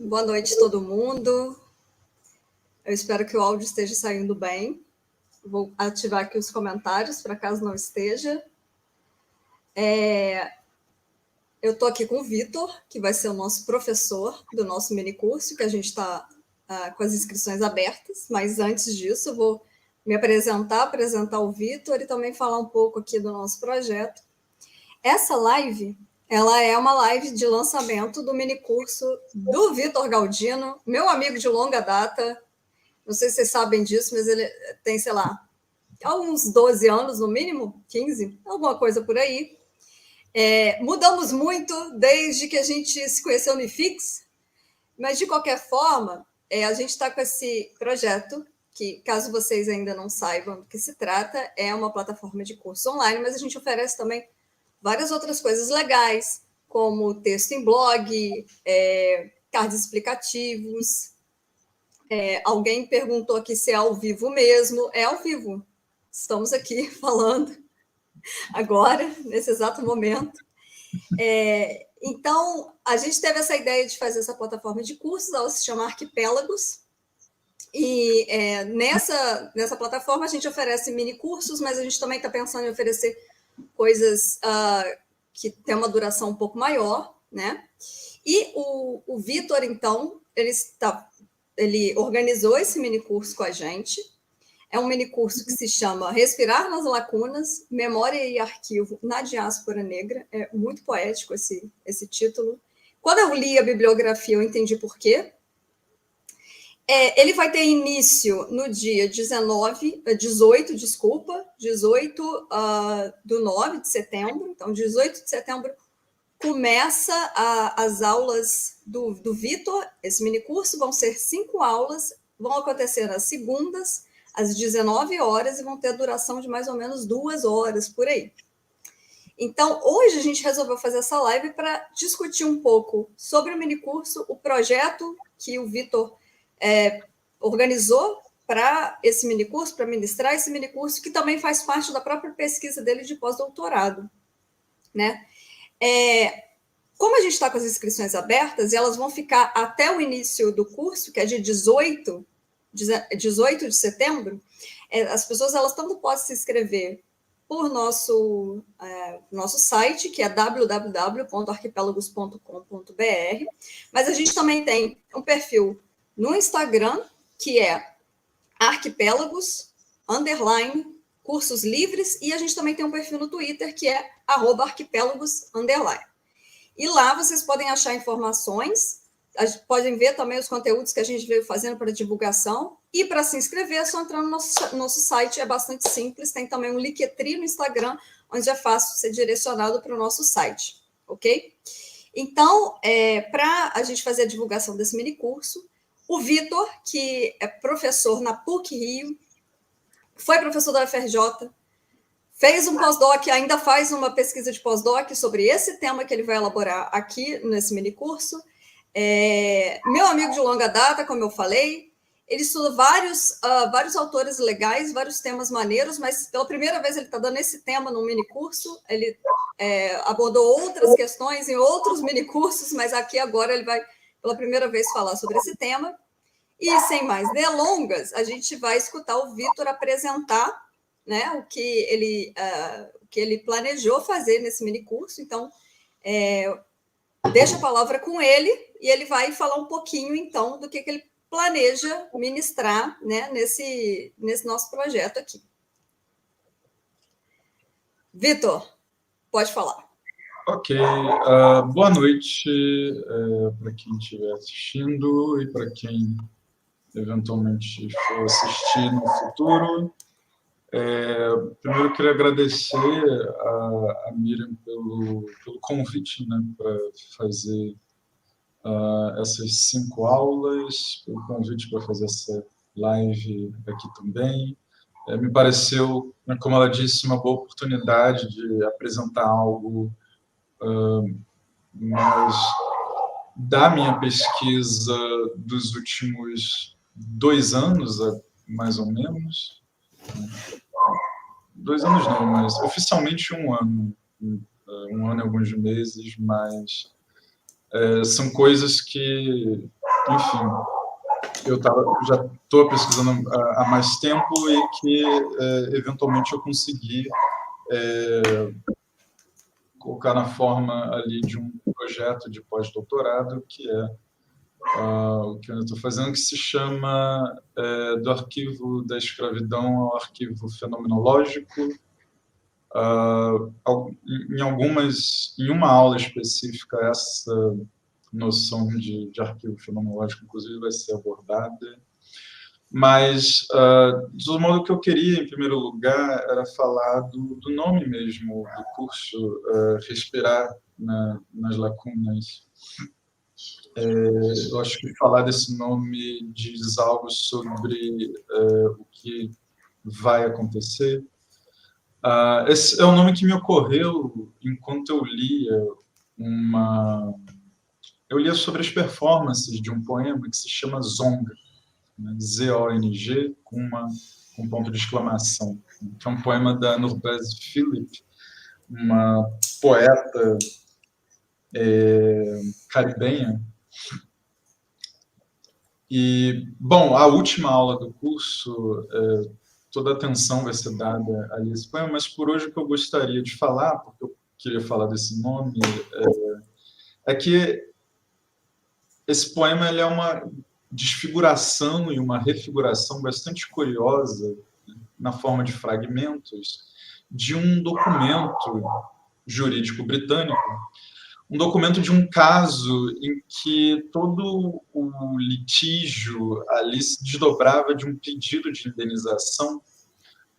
boa noite todo mundo. Eu espero que o áudio esteja saindo bem. Vou ativar aqui os comentários, para caso não esteja. Eu estou aqui com o Vitor, que vai ser o nosso professor do nosso minicurso, que a gente está com as inscrições abertas, mas antes disso eu vou me apresentar o Vitor e também falar um pouco aqui do nosso projeto. Essa live, ela é uma live de lançamento do minicurso do Vitor Galdino, meu amigo de longa data. Não sei se vocês sabem disso, mas ele tem, sei lá, uns 12 anos no mínimo, 15, alguma coisa por aí. Mudamos muito desde que a gente se conheceu no IFIX, mas de qualquer forma, a gente está com esse projeto, que caso vocês ainda não saibam do que se trata, é uma plataforma de curso online, mas a gente oferece também várias outras coisas legais, como texto em blog, cards explicativos. Alguém perguntou aqui se é ao vivo mesmo. É ao vivo. Estamos aqui falando agora, nesse exato momento. Então, a gente teve essa ideia de fazer essa plataforma de cursos, ela se chama Arquipélagos, e nessa plataforma a gente oferece mini cursos, mas a gente também está pensando em oferecer coisas que têm uma duração um pouco maior, né? E o Vitor, então, ele organizou esse mini curso com a gente. É um mini curso que se chama Respirar nas Lacunas, Memória e Arquivo na Diáspora Negra. É muito poético esse título. Quando eu li a bibliografia, eu entendi por quê. Ele vai ter início no dia 18 do 9 de setembro. Então, 18 de setembro começa as aulas do Vitor. Esse minicurso vão ser 5 aulas, vão acontecer às segundas, às 19 horas, e vão ter a duração de mais ou menos 2 horas, por aí. Então, hoje a gente resolveu fazer essa live para discutir um pouco sobre o minicurso, o projeto que o Vitor organizou para esse minicurso, para ministrar esse minicurso, que também faz parte da própria pesquisa dele de pós-doutorado, né? Como a gente está com as inscrições abertas, e elas vão ficar até o início do curso, que é de 18 de setembro, as pessoas elas tanto podem se inscrever por nosso site, que é www.arquipelagos.com.br, mas a gente também tem um perfil no Instagram, que é arquipélagos, cursos livres, e a gente também tem um perfil no Twitter, que é @arquipélagos_. E lá vocês podem achar informações, podem ver também os conteúdos que a gente veio fazendo para divulgação, e para se inscrever é só entrar no nosso site, é bastante simples, tem também um Linktree no Instagram, onde é fácil ser direcionado para o nosso site, ok? Então, para a gente fazer a divulgação desse minicurso, o Vitor, que é professor na PUC-Rio, foi professor da UFRJ, fez um pós-doc, ainda faz uma pesquisa de pós-doc sobre esse tema que ele vai elaborar aqui nesse minicurso. Meu amigo de longa data, como eu falei, ele estuda vários autores legais, vários temas maneiros, mas pela primeira vez ele está dando esse tema num minicurso. Ele abordou outras questões em outros minicursos, mas aqui agora ele vai, pela primeira vez, falar sobre esse tema. E, sem mais delongas, a gente vai escutar o Vitor apresentar, né, o que ele planejou fazer nesse minicurso. Então, deixa a palavra com ele, e ele vai falar um pouquinho, então, do que ele planeja ministrar, né, nesse nosso projeto aqui. Vitor, pode falar. Ok. Boa noite para quem estiver assistindo e para quem eventualmente for assistir no futuro. Primeiro, eu queria agradecer a Miriam pelo convite, né, para fazer essas 5 aulas, pelo convite para fazer essa live aqui também. Me pareceu, como ela disse, uma boa oportunidade de apresentar algo mais da minha pesquisa dos últimos 2 anos, mais ou menos. 2 anos não, mas oficialmente 1 ano. 1 ano e alguns meses, mas são coisas que enfim, já estou pesquisando há mais tempo e que, eventualmente, eu consegui colocar na forma ali de um projeto de pós-doutorado, que é o que eu estou fazendo, que se chama do arquivo da escravidão ao arquivo fenomenológico. Em uma aula específica, essa noção de arquivo fenomenológico, inclusive, vai ser abordada. Mas, do modo que eu queria, em primeiro lugar, era falar do nome mesmo do curso, Respirar nas Lacunas. Eu acho que falar desse nome diz algo sobre o que vai acontecer. Esse é um nome que me ocorreu enquanto eu lia sobre as performances de um poema que se chama Zong, né? Z-O-N-G, com um ponto de exclamação, que é um poema da Nurbez Philip, uma poeta caribenha. E, bom, a última aula do curso, toda a atenção vai ser dada a esse poema, mas por hoje o que eu gostaria de falar, porque eu queria falar desse nome, é que esse poema ele é uma desfiguração e uma refiguração bastante curiosa, na forma de fragmentos, de um documento jurídico britânico, um documento de um caso em que todo o litígio ali se desdobrava de um pedido de indenização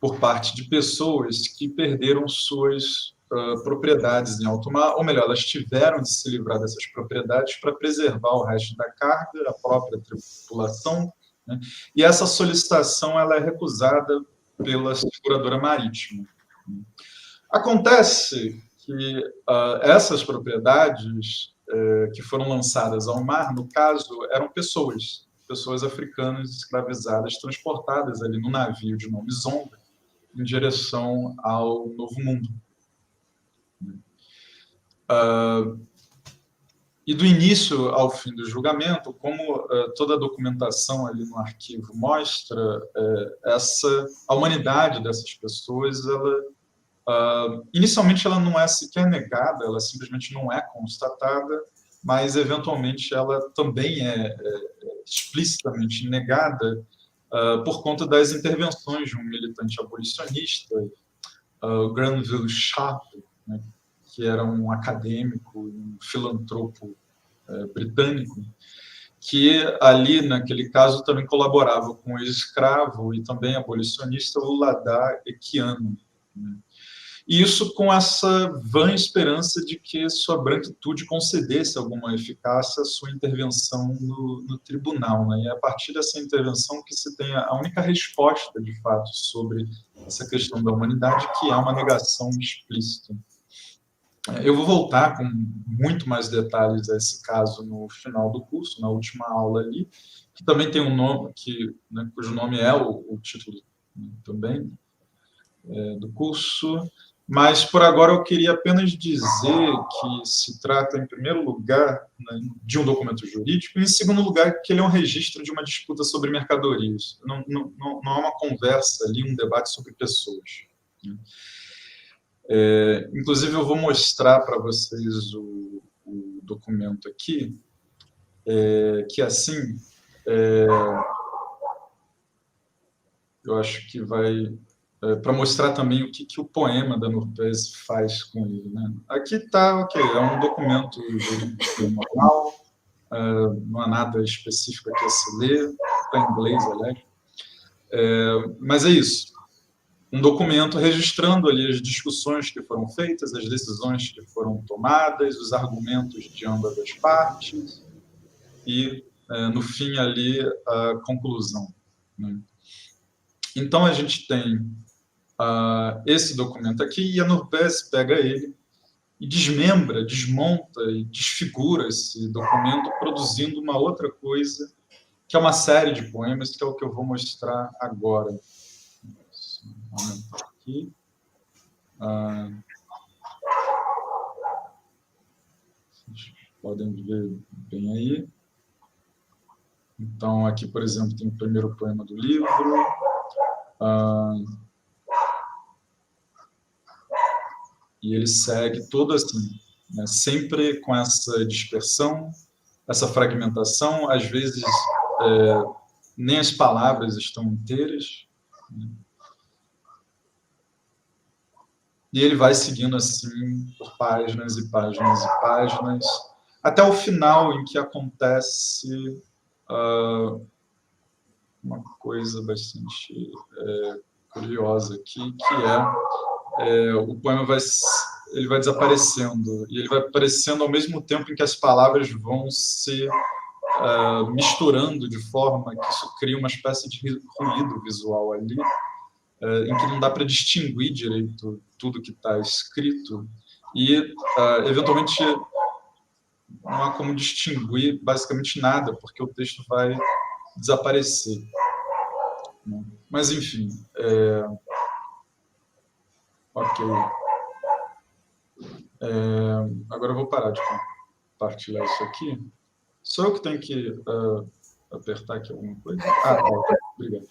por parte de pessoas que perderam suas propriedades em alto mar, ou melhor, elas tiveram de se livrar dessas propriedades para preservar o resto da carga, a própria tripulação, né? E essa solicitação ela é recusada pela seguradora marítima. Acontece que essas propriedades que foram lançadas ao mar, no caso, eram pessoas africanas escravizadas, transportadas ali no navio de nome Zonga, em direção ao Novo Mundo. E do início ao fim do julgamento, como toda a documentação ali no arquivo mostra, a humanidade dessas pessoas, inicialmente ela não é sequer negada, ela simplesmente não é constatada, mas eventualmente ela também é explicitamente negada por conta das intervenções de um militante abolicionista, Granville Sharp, né, que era um acadêmico, um filantropo britânico, que ali, naquele caso, também colaborava com o ex-escravo e também abolicionista Uladar Equiano, né? E isso com essa vã esperança de que sua branquitude concedesse alguma eficácia à sua intervenção no tribunal, né? E é a partir dessa intervenção que se tem a única resposta, de fato, sobre essa questão da humanidade, que é uma negação explícita. Eu vou voltar com muito mais detalhes a esse caso no final do curso, na última aula ali, que também tem um nome, cujo nome é o título, né, também do curso. Mas, por agora, eu queria apenas dizer que se trata, em primeiro lugar, né, de um documento jurídico, e, em segundo lugar, que ele é um registro de uma disputa sobre mercadorias. Não é uma conversa ali, um debate sobre pessoas, né? Inclusive, eu vou mostrar para vocês o documento aqui, que, assim, eu acho que vai... para mostrar também o que o poema da Nurbez faz com ele, né? Aqui está, ok, é um documento normal, não há nada específico aqui a se ler, está em inglês, aliás. Mas é isso, um documento registrando ali as discussões que foram feitas, as decisões que foram tomadas, os argumentos de ambas as partes e, no fim, ali, a conclusão, né? Então, a gente tem esse documento aqui, e a Nurbez pega ele e desmembra, desmonta e desfigura esse documento, produzindo uma outra coisa, que é uma série de poemas, que é o que eu vou mostrar agora. Vou aumentar aqui. Vocês podem ver bem aí. Então, aqui, por exemplo, tem o primeiro poema do livro. E ele segue todo assim, né? Sempre com essa dispersão, essa fragmentação. Às vezes, nem as palavras estão inteiras, né? E ele vai seguindo assim por páginas e páginas e páginas, até o final, em que acontece uma coisa bastante curiosa aqui, que o poema ele vai desaparecendo, e ele vai aparecendo ao mesmo tempo em que as palavras vão se misturando de forma que isso cria uma espécie de ruído visual ali, em que não dá para distinguir direito tudo que está escrito, e, eventualmente, não há como distinguir basicamente nada, porque o texto vai desaparecer, né? Mas, enfim, ok. Agora eu vou parar de compartilhar isso aqui. Sou eu que tenho que apertar aqui alguma coisa? Tá, obrigado.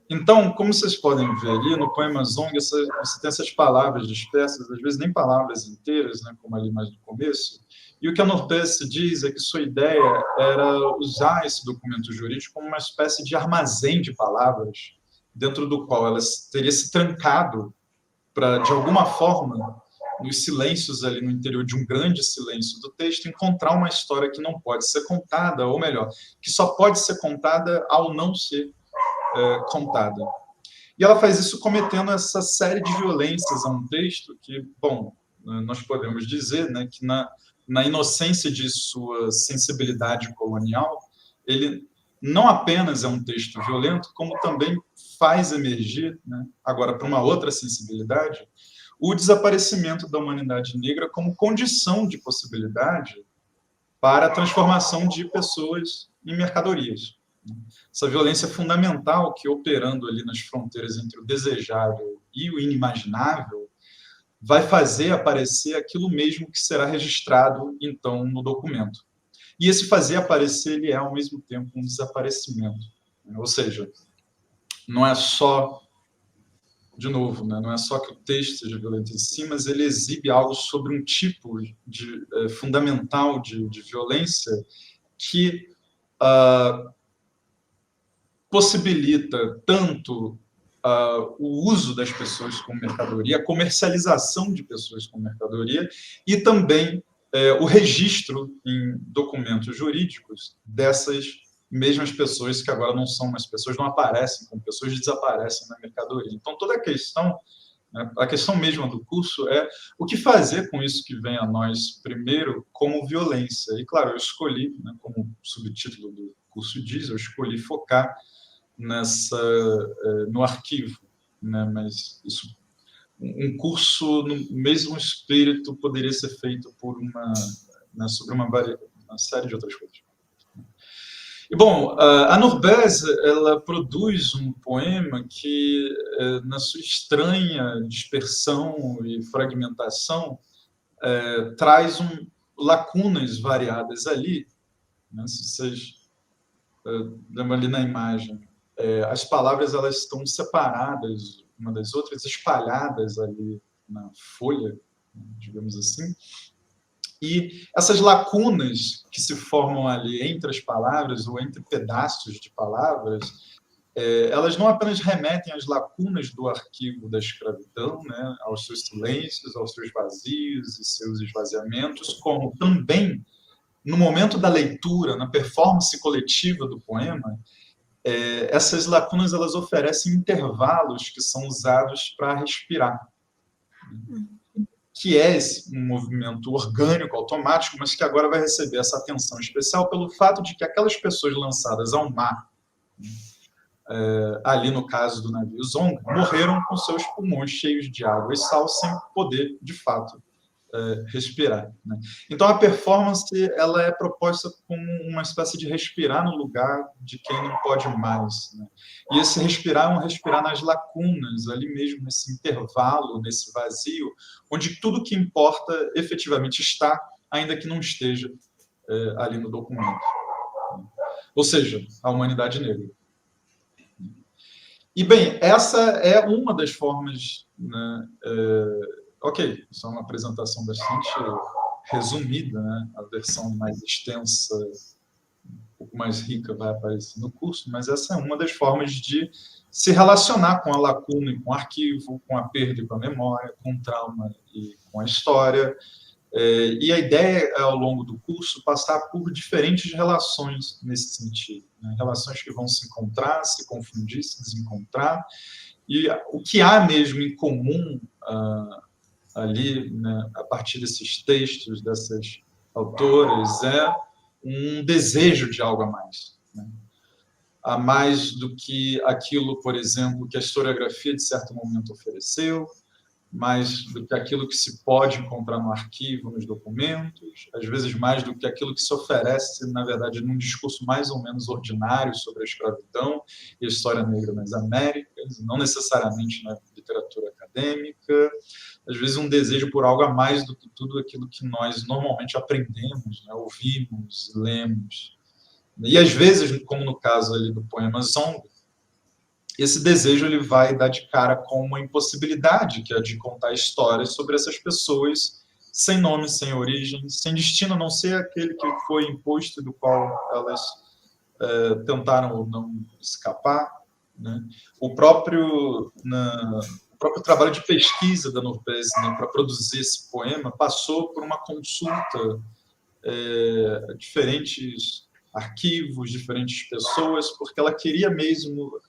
Então, como vocês podem ver ali, no poema Zong, você tem essas palavras dispersas, às vezes nem palavras inteiras, né, como ali mais no começo, e o que a Norpece diz é que sua ideia era usar esse documento jurídico como uma espécie de armazém de palavras, dentro do qual ela teria se trancado para, de alguma forma, nos silêncios ali no interior de um grande silêncio do texto, encontrar uma história que não pode ser contada, ou melhor, que só pode ser contada ao não ser contada. E ela faz isso cometendo essa série de violências a um texto que, bom, nós podemos dizer, né, que na inocência de sua sensibilidade colonial, ele não apenas é um texto violento, como também faz emergir, né, agora para uma outra sensibilidade, o desaparecimento da humanidade negra como condição de possibilidade para a transformação de pessoas em mercadorias. Essa violência fundamental que, operando ali nas fronteiras entre o desejável e o inimaginável, vai fazer aparecer aquilo mesmo que será registrado, então, no documento. E esse fazer aparecer, ele é, ao mesmo tempo, um desaparecimento. Ou seja, não é só, de novo, né, não é só que o texto seja violento em si, mas ele exibe algo sobre um tipo fundamental de violência que possibilita tanto o uso das pessoas como mercadoria, a comercialização de pessoas como mercadoria, e também o registro em documentos jurídicos dessas mesmas pessoas que agora não são mais pessoas, não aparecem como pessoas, desaparecem na mercadoria. Então, toda a questão mesma do curso é o que fazer com isso que vem a nós, primeiro, como violência. E, claro, eu escolhi, né, como o subtítulo do curso diz, eu escolhi focar no arquivo, né? Mas isso, um curso no mesmo espírito poderia ser feito por sobre uma série de outras coisas. E, bom, a Nurbese, ela produz um poema que, na sua estranha dispersão e fragmentação, traz lacunas variadas ali, né? Se vocês lembram ali na imagem, as palavras elas estão separadas uma das outras, espalhadas ali na folha, digamos assim, e essas lacunas que se formam ali entre as palavras ou entre pedaços de palavras, elas não apenas remetem às lacunas do arquivo da escravidão, né, aos seus silêncios, aos seus vazios e seus esvaziamentos, como também, no momento da leitura, na performance coletiva do poema, essas lacunas elas oferecem intervalos que são usados para respirar, que é um movimento orgânico, automático, mas que agora vai receber essa atenção especial pelo fato de que aquelas pessoas lançadas ao mar, ali no caso do navio Zong, morreram com seus pulmões cheios de água e sal sem poder, de fato, respirar, né? Então, a performance ela é proposta como uma espécie de respirar no lugar de quem não pode mais, né? E esse respirar é um respirar nas lacunas, ali mesmo nesse intervalo, nesse vazio, onde tudo que importa efetivamente está, ainda que não esteja ali no documento. ou seja, a humanidade negra. E, bem, essa é uma das formas, né, ok, isso é uma apresentação bastante resumida, né, a versão mais extensa, um pouco mais rica vai aparecer no curso, mas essa é uma das formas de se relacionar com a lacuna e com o arquivo, com a perda e com a memória, com o trauma e com a história. E a ideia é, ao longo do curso, passar por diferentes relações nesse sentido, né? Relações que vão se encontrar, se confundir, se desencontrar, e o que há mesmo em comum ali, né, a partir desses textos, dessas autoras, é um desejo de algo a mais, né? A mais do que aquilo, por exemplo, que a historiografia, de certo momento, ofereceu, mais do que aquilo que se pode encontrar no arquivo, nos documentos, às vezes mais do que aquilo que se oferece, na verdade, num discurso mais ou menos ordinário sobre a escravidão e a história negra nas Américas, não necessariamente na literatura acadêmica, às vezes um desejo por algo a mais do que tudo aquilo que nós normalmente aprendemos, né, ouvimos, lemos. E às vezes, como no caso ali do poema Zong, esse desejo ele vai dar de cara com uma impossibilidade, que é de contar histórias sobre essas pessoas sem nome, sem origem, sem destino, a não ser aquele que foi imposto, do qual elas tentaram ou não escapar, né? O próprio trabalho de pesquisa da Nurpes, né, para produzir esse poema passou por uma consulta a diferentes arquivos, diferentes pessoas, porque ela queria mesmo,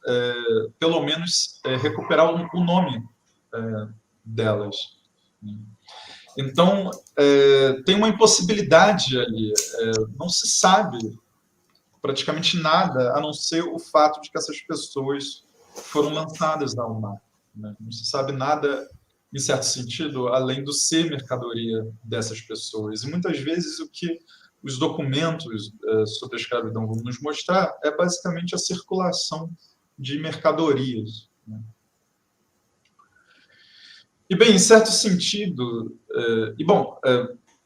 pelo menos, recuperar o nome delas. Então, tem uma impossibilidade ali. Não se sabe praticamente nada, a não ser o fato de que essas pessoas foram lançadas ao mar, né? Não se sabe nada, em certo sentido, além do ser mercadoria dessas pessoas. E muitas vezes o que os documentos sobre a escravidão vão nos mostrar é basicamente a circulação de mercadorias, né? E, bem, em certo sentido,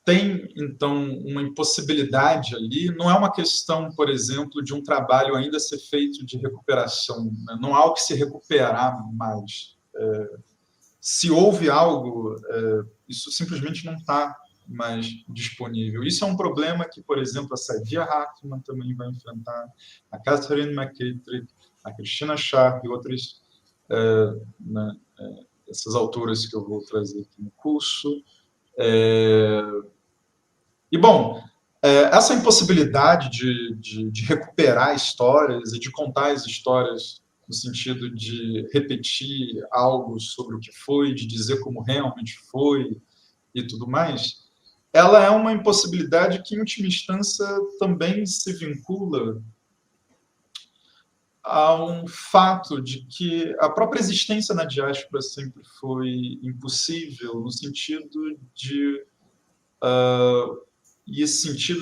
tem, então, uma impossibilidade ali, não é uma questão, por exemplo, de um trabalho ainda a ser feito de recuperação, né? Não há o que se recuperar mais. Se houve algo, isso simplesmente não está mais disponível. Isso é um problema que, por exemplo, a Saidiya Hartman também vai enfrentar, a Catherine McKittrick, a Christina Sharp e outras, né, essas autoras que eu vou trazer aqui no curso. E, bom, essa impossibilidade de recuperar histórias e de contar as histórias no sentido de repetir algo sobre o que foi, de dizer como realmente foi e tudo mais, ela é uma impossibilidade que, em última instância, também se vincula a um fato de que a própria existência na diáspora sempre foi impossível, no sentido de... e esse sentido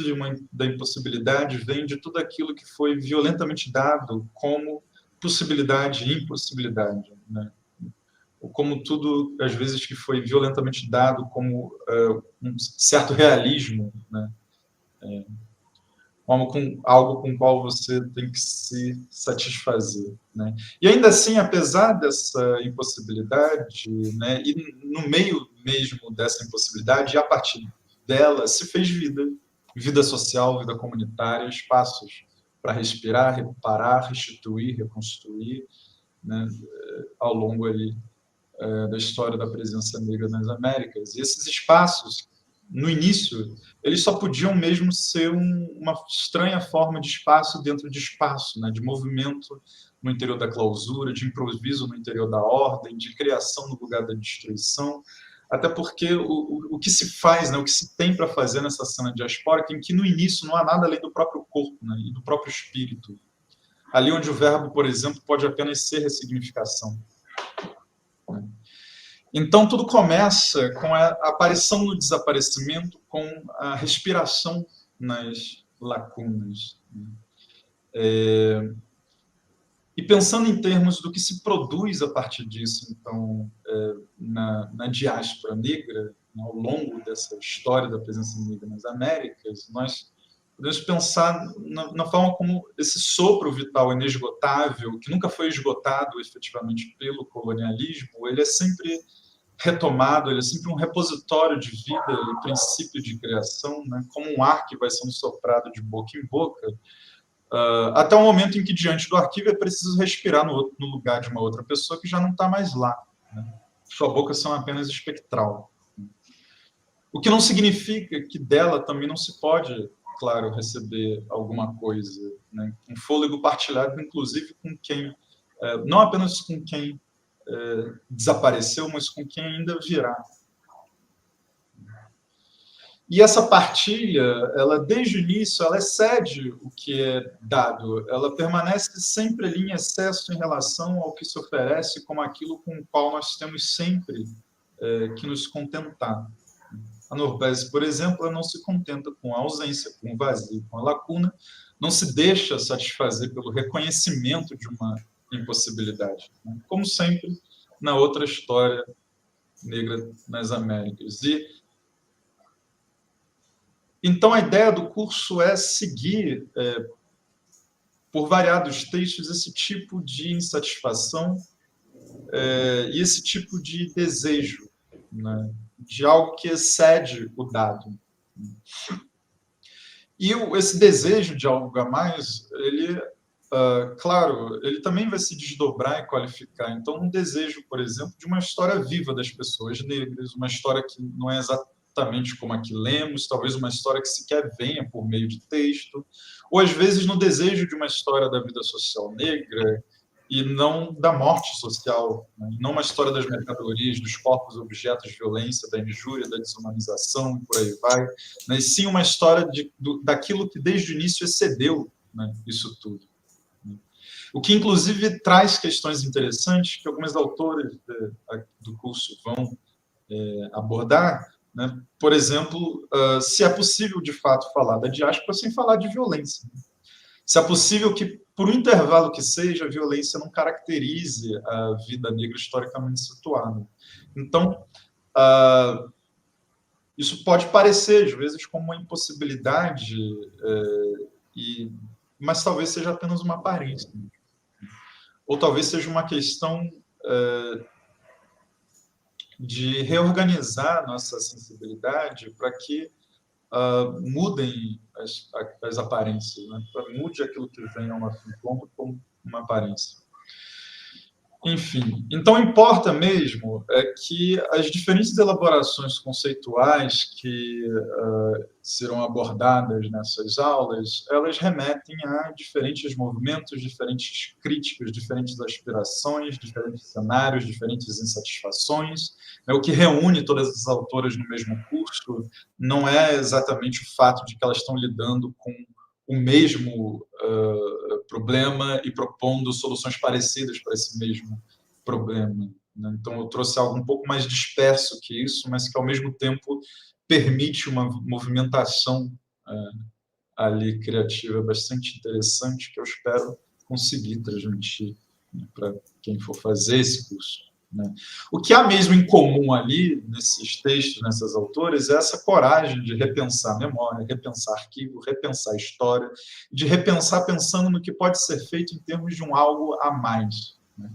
da impossibilidade vem de tudo aquilo que foi violentamente dado como possibilidade e impossibilidade, né? Ou como tudo, às vezes, que foi violentamente dado como um certo realismo, né? Como algo com o qual você tem que se satisfazer, né? E ainda assim, apesar dessa impossibilidade, né, e no meio mesmo dessa impossibilidade, e a partir dela se fez vida social, vida comunitária, espaços para respirar, reparar, restituir, reconstruir, né, ao longo ali da história da presença negra nas Américas. E esses espaços, no início, eles só podiam mesmo ser uma estranha forma de espaço dentro de espaço, né, de movimento no interior da clausura, de improviso no interior da ordem, de criação no lugar da destruição. Até porque o que se faz, né, o que se tem para fazer nessa cena diaspórica, em que no início não há nada além do próprio corpo, né, e do próprio espírito. Ali onde o verbo, por exemplo, pode apenas ser ressignificação. Então, tudo começa com a aparição no desaparecimento, com a respiração nas lacunas. E pensando em termos do que se produz a partir disso, então, na diáspora negra, ao longo dessa história da presença negra nas Américas, nós podemos pensar na forma como esse sopro vital inesgotável, que nunca foi esgotado efetivamente pelo colonialismo, ele é sempre retomado, ele é sempre um repositório de vida e princípio de criação, né? Como um ar que vai sendo soprado de boca em boca, até o momento em que, diante do arquivo, é preciso respirar no lugar de uma outra pessoa que já não está mais lá, né? Sua boca são apenas espectral. O que não significa que dela também não se pode, claro, receber alguma coisa, né? Um fôlego partilhado, inclusive, com quem, não apenas com quem desapareceu, mas com quem ainda virá. E essa partilha, ela desde o início, ela excede o que é dado, ela permanece sempre ali em excesso em relação ao que se oferece como aquilo com o qual nós temos sempre que nos contentar. A Norberg, por exemplo, ela não se contenta com a ausência, com o vazio, com a lacuna, não se deixa satisfazer pelo reconhecimento de uma impossibilidade, né? Como sempre na outra história negra nas Américas. Então, a ideia do curso é seguir, por variados textos, esse tipo de insatisfação e esse tipo de desejo, né, de algo que excede o dado. E esse desejo de algo a mais, ele, claro, ele também vai se desdobrar e qualificar. Então, um desejo, por exemplo, de uma história viva das pessoas negras, uma história que não é exatamente como a que lemos, talvez uma história que sequer venha por meio de texto, ou às vezes no desejo de uma história da vida social negra e não da morte social, né? Não uma história das mercadorias, dos corpos objetos de violência, da injúria, da desumanização e por aí vai, né? E sim uma história daquilo que desde o início excedeu, né, isso tudo. O que, inclusive, traz questões interessantes que algumas autoras do curso vão abordar, né? Por exemplo, se é possível, de fato, falar da diáspora sem falar de violência. Se é possível que, por um intervalo que seja, a violência não caracterize a vida negra historicamente situada. Então, isso pode parecer, às vezes, como uma impossibilidade, mas talvez seja apenas uma aparência. Ou talvez seja uma questão de reorganizar nossa sensibilidade para que mudem as aparências, né? Para mude aquilo que vem ao nosso encontro como uma aparência. Enfim, então importa mesmo que as diferentes elaborações conceituais que serão abordadas nessas aulas, elas remetem a diferentes movimentos, diferentes críticas, diferentes aspirações, diferentes cenários, diferentes insatisfações. O que reúne todas as autoras no mesmo curso não é exatamente o fato de que elas estão lidando com o mesmo problema e propondo soluções parecidas para esse mesmo problema, né? Então, eu trouxe algo um pouco mais disperso que isso, mas que, ao mesmo tempo, permite uma movimentação ali criativa bastante interessante, que eu espero conseguir transmitir, né, para quem for fazer esse curso, né? O que há mesmo em comum ali, nesses textos, nessas autoras, é essa coragem de repensar a memória, repensar arquivo, repensar a história, de repensar pensando no que pode ser feito em termos de um algo a mais, né?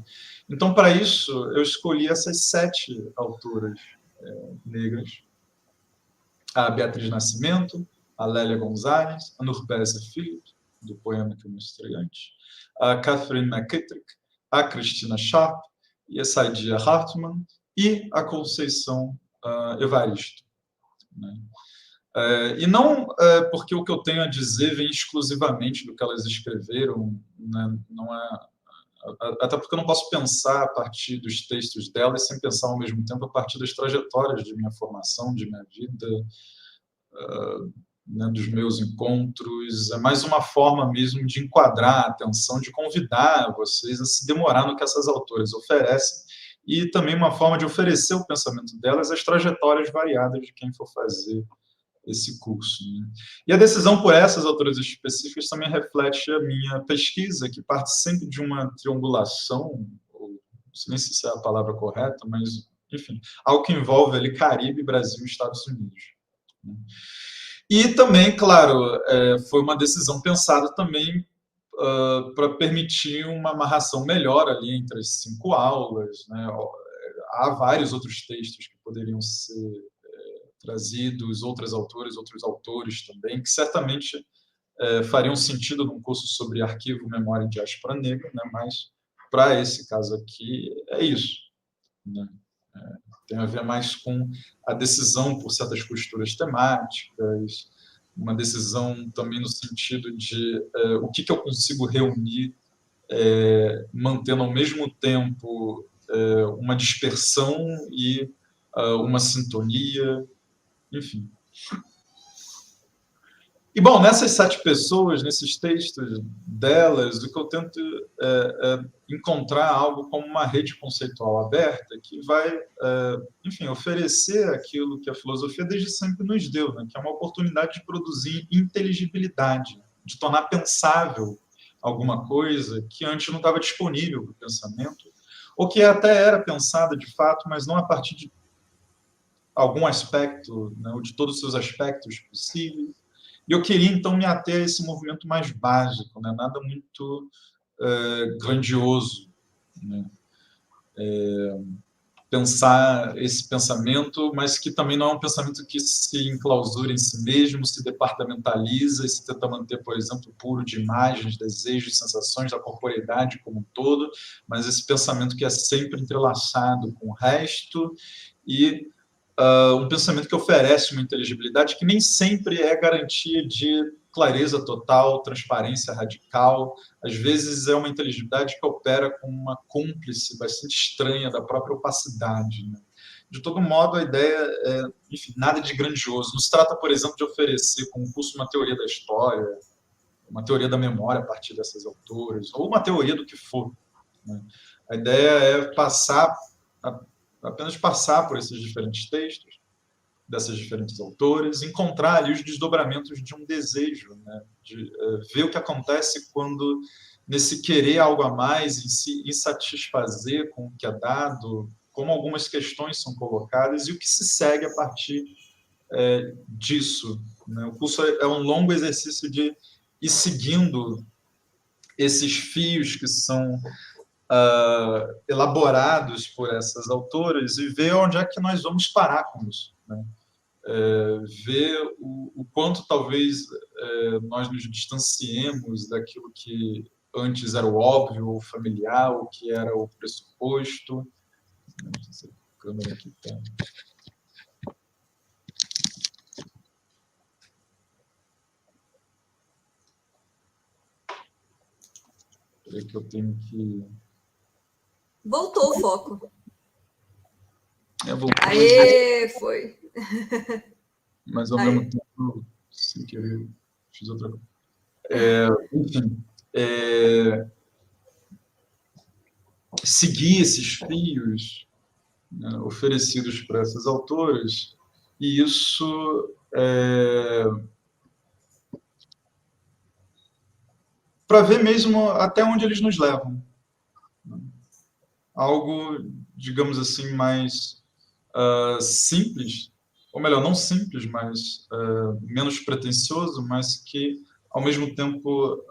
Então, para isso, eu escolhi essas 7 autoras negras: a Beatriz Nascimento, a Lélia Gonzalez, a Nurbésia Philip, do poema que eu mostrei antes, a Catherine McKittrick, a Cristina Sharp, e a Saidia Hartmann e a Conceição Evaristo, né? E não porque o que eu tenho a dizer vem exclusivamente do que elas escreveram, né? Não é, até porque eu não posso pensar a partir dos textos delas sem pensar ao mesmo tempo a partir das trajetórias de minha formação, de minha vida, né, dos meus encontros. É mais uma forma mesmo de enquadrar a atenção, de convidar vocês a se demorar no que essas autoras oferecem, e também uma forma de oferecer o pensamento delas às trajetórias variadas de quem for fazer esse curso, né? E a decisão por essas autoras específicas também reflete a minha pesquisa, que parte sempre de uma triangulação, ou, não sei nem se é a palavra correta, mas, enfim, algo que envolve ali Caribe, Brasil e Estados Unidos, né? E também, claro, foi uma decisão pensada também para permitir uma amarração melhor ali entre as 5 aulas, né? Há vários outros textos que poderiam ser trazidos, outros autores também, que certamente fariam sentido num curso sobre arquivo, memória e diáspora negra, né? Mas para esse caso aqui é isso, né? Tem a ver mais com a decisão por certas costuras temáticas, uma decisão também no sentido de o que eu consigo reunir, mantendo ao mesmo tempo uma dispersão e uma sintonia, enfim. E, bom, nessas 7 pessoas, nesses textos delas, o que eu tento é encontrar algo como uma rede conceitual aberta que vai, enfim, oferecer aquilo que a filosofia desde sempre nos deu, né? Que é uma oportunidade de produzir inteligibilidade, de tornar pensável alguma coisa que antes não estava disponível para o pensamento, ou que até era pensada de fato, mas não a partir de algum aspecto, né, ou de todos os seus aspectos possíveis. E eu queria, então, me ater a esse movimento mais básico, né? Nada muito grandioso, né? Pensar esse pensamento, mas que também não é um pensamento que se enclausura em si mesmo, se departamentaliza e se tenta manter, por exemplo, puro de imagens, desejos, sensações da corporeidade como um todo, mas esse pensamento que é sempre entrelaçado com o resto e um pensamento que oferece uma inteligibilidade que nem sempre é garantia de clareza total, transparência radical. Às vezes é uma inteligibilidade que opera com uma cúmplice bastante estranha da própria opacidade, né? De todo modo, a ideia é, enfim, nada de grandioso. Não se trata, por exemplo, de oferecer como curso uma teoria da história, uma teoria da memória a partir dessas autoras, ou uma teoria do que for, né? A ideia é apenas passar por esses diferentes textos, dessas diferentes autores, encontrar ali os desdobramentos de um desejo, né? De ver o que acontece quando, nesse querer algo a mais, em se insatisfazer com o que é dado, como algumas questões são colocadas e o que se segue a partir disso, né? O curso é um longo exercício de ir seguindo esses fios que são elaborados por essas autoras e ver onde é que nós vamos parar com isso, né? Ver o quanto talvez nós nos distanciemos daquilo que antes era o óbvio, o familiar, o que era o pressuposto. Não sei se a câmera aqui está. Peraí que eu tenho que... Voltou o foco. Voltou. Aê, foi. Mas ao mesmo tempo, sem querer, fiz outra coisa. Enfim, seguir esses fios, né, oferecidos para essas autoras, e isso para ver mesmo até onde eles nos levam. Algo, digamos assim, mais simples, ou melhor, não simples, mas menos pretensioso, mas que, ao mesmo tempo,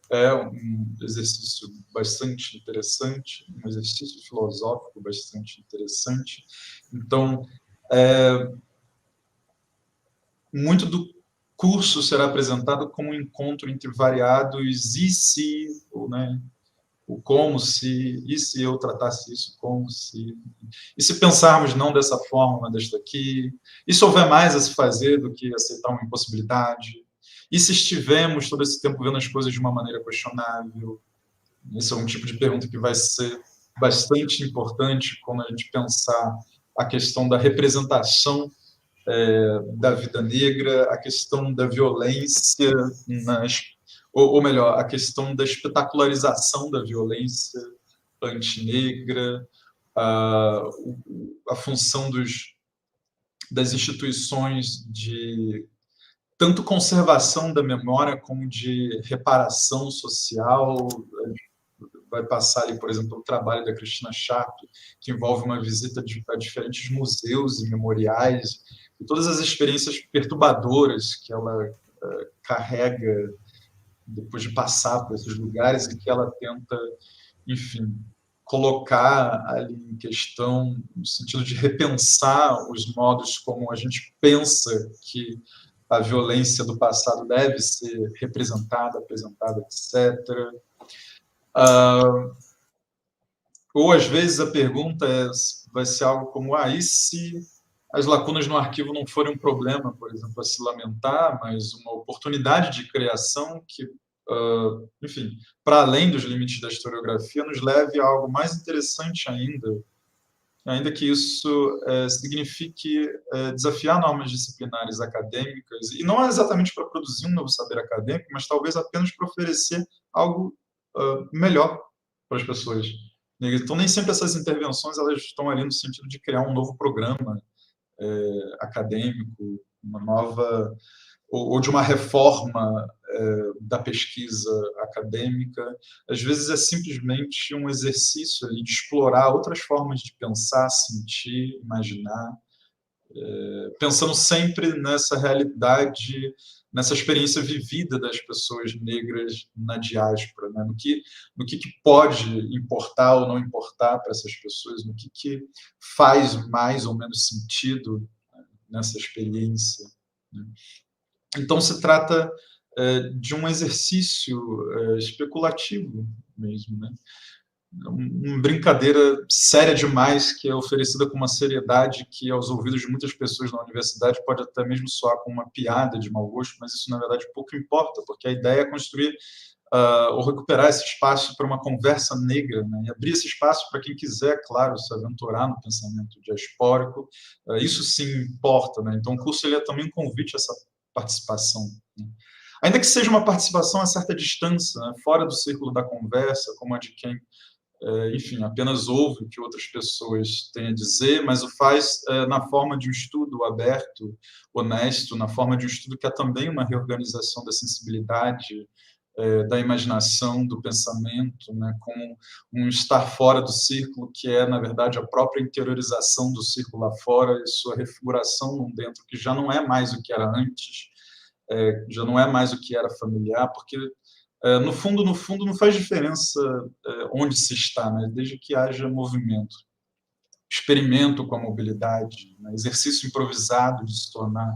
é um exercício bastante interessante, um exercício filosófico bastante interessante. Então, muito do curso será apresentado como um encontro entre variados e se, né, o como se, e se eu tratasse isso como se, e se pensarmos não dessa forma, desta aqui, e se houver mais a se fazer do que aceitar uma impossibilidade, e se estivermos todo esse tempo vendo as coisas de uma maneira questionável. Esse é um tipo de pergunta que vai ser bastante importante quando a gente pensar a questão da representação da vida negra, a questão da violência, ou melhor, a questão da espetacularização da violência antinegra, a função das instituições de tanto conservação da memória como de reparação social. Vai passar ali, por exemplo, o trabalho da Cristina Sharp, que envolve uma visita a diferentes museus e memoriais, e todas as experiências perturbadoras que ela carrega depois de passar por esses lugares e que ela tenta, enfim, colocar ali em questão, no sentido de repensar os modos como a gente pensa que a violência do passado deve ser representada, apresentada, etc. Ou, às vezes, a pergunta vai ser algo como, e se as lacunas no arquivo não forem um problema, por exemplo, a se lamentar, mas uma oportunidade de criação que, enfim, para além dos limites da historiografia, nos leve a algo mais interessante ainda que isso signifique desafiar normas disciplinares acadêmicas, e não exatamente para produzir um novo saber acadêmico, mas talvez apenas para oferecer algo melhor para as pessoas. Então, nem sempre essas intervenções elas estão ali no sentido de criar um novo programa acadêmico, uma nova ou de uma reforma da pesquisa acadêmica. Às vezes é simplesmente um exercício ali de explorar outras formas de pensar, sentir, imaginar, pensando sempre nessa realidade, nessa experiência vivida das pessoas negras na diáspora, né? no que pode importar ou não importar para essas pessoas, no que faz mais ou menos sentido nessa experiência, né? Então, se trata de um exercício especulativo mesmo, né? Uma brincadeira séria demais, que é oferecida com uma seriedade que, aos ouvidos de muitas pessoas na universidade, pode até mesmo soar como uma piada de mau gosto, mas isso, na verdade, pouco importa, porque a ideia é construir ou recuperar esse espaço para uma conversa negra, né? E abrir esse espaço para quem quiser, claro, se aventurar no pensamento diaspórico. Isso sim importa, né? Então, o curso ele é também um convite a essa participação, né? Ainda que seja uma participação a certa distância, né? Fora do círculo da conversa, como a de quem enfim, apenas ouve o que outras pessoas têm a dizer, mas o faz na forma de um estudo aberto, honesto, na forma de um estudo que é também uma reorganização da sensibilidade, da imaginação, do pensamento, né, com um estar fora do círculo, que é, na verdade, a própria interiorização do círculo lá fora e sua refiguração num dentro, que já não é mais o que era antes, já não é mais o que era familiar, porque no fundo, não faz diferença onde se está, né? Desde que haja movimento, experimento com a mobilidade, né? Exercício improvisado de se tornar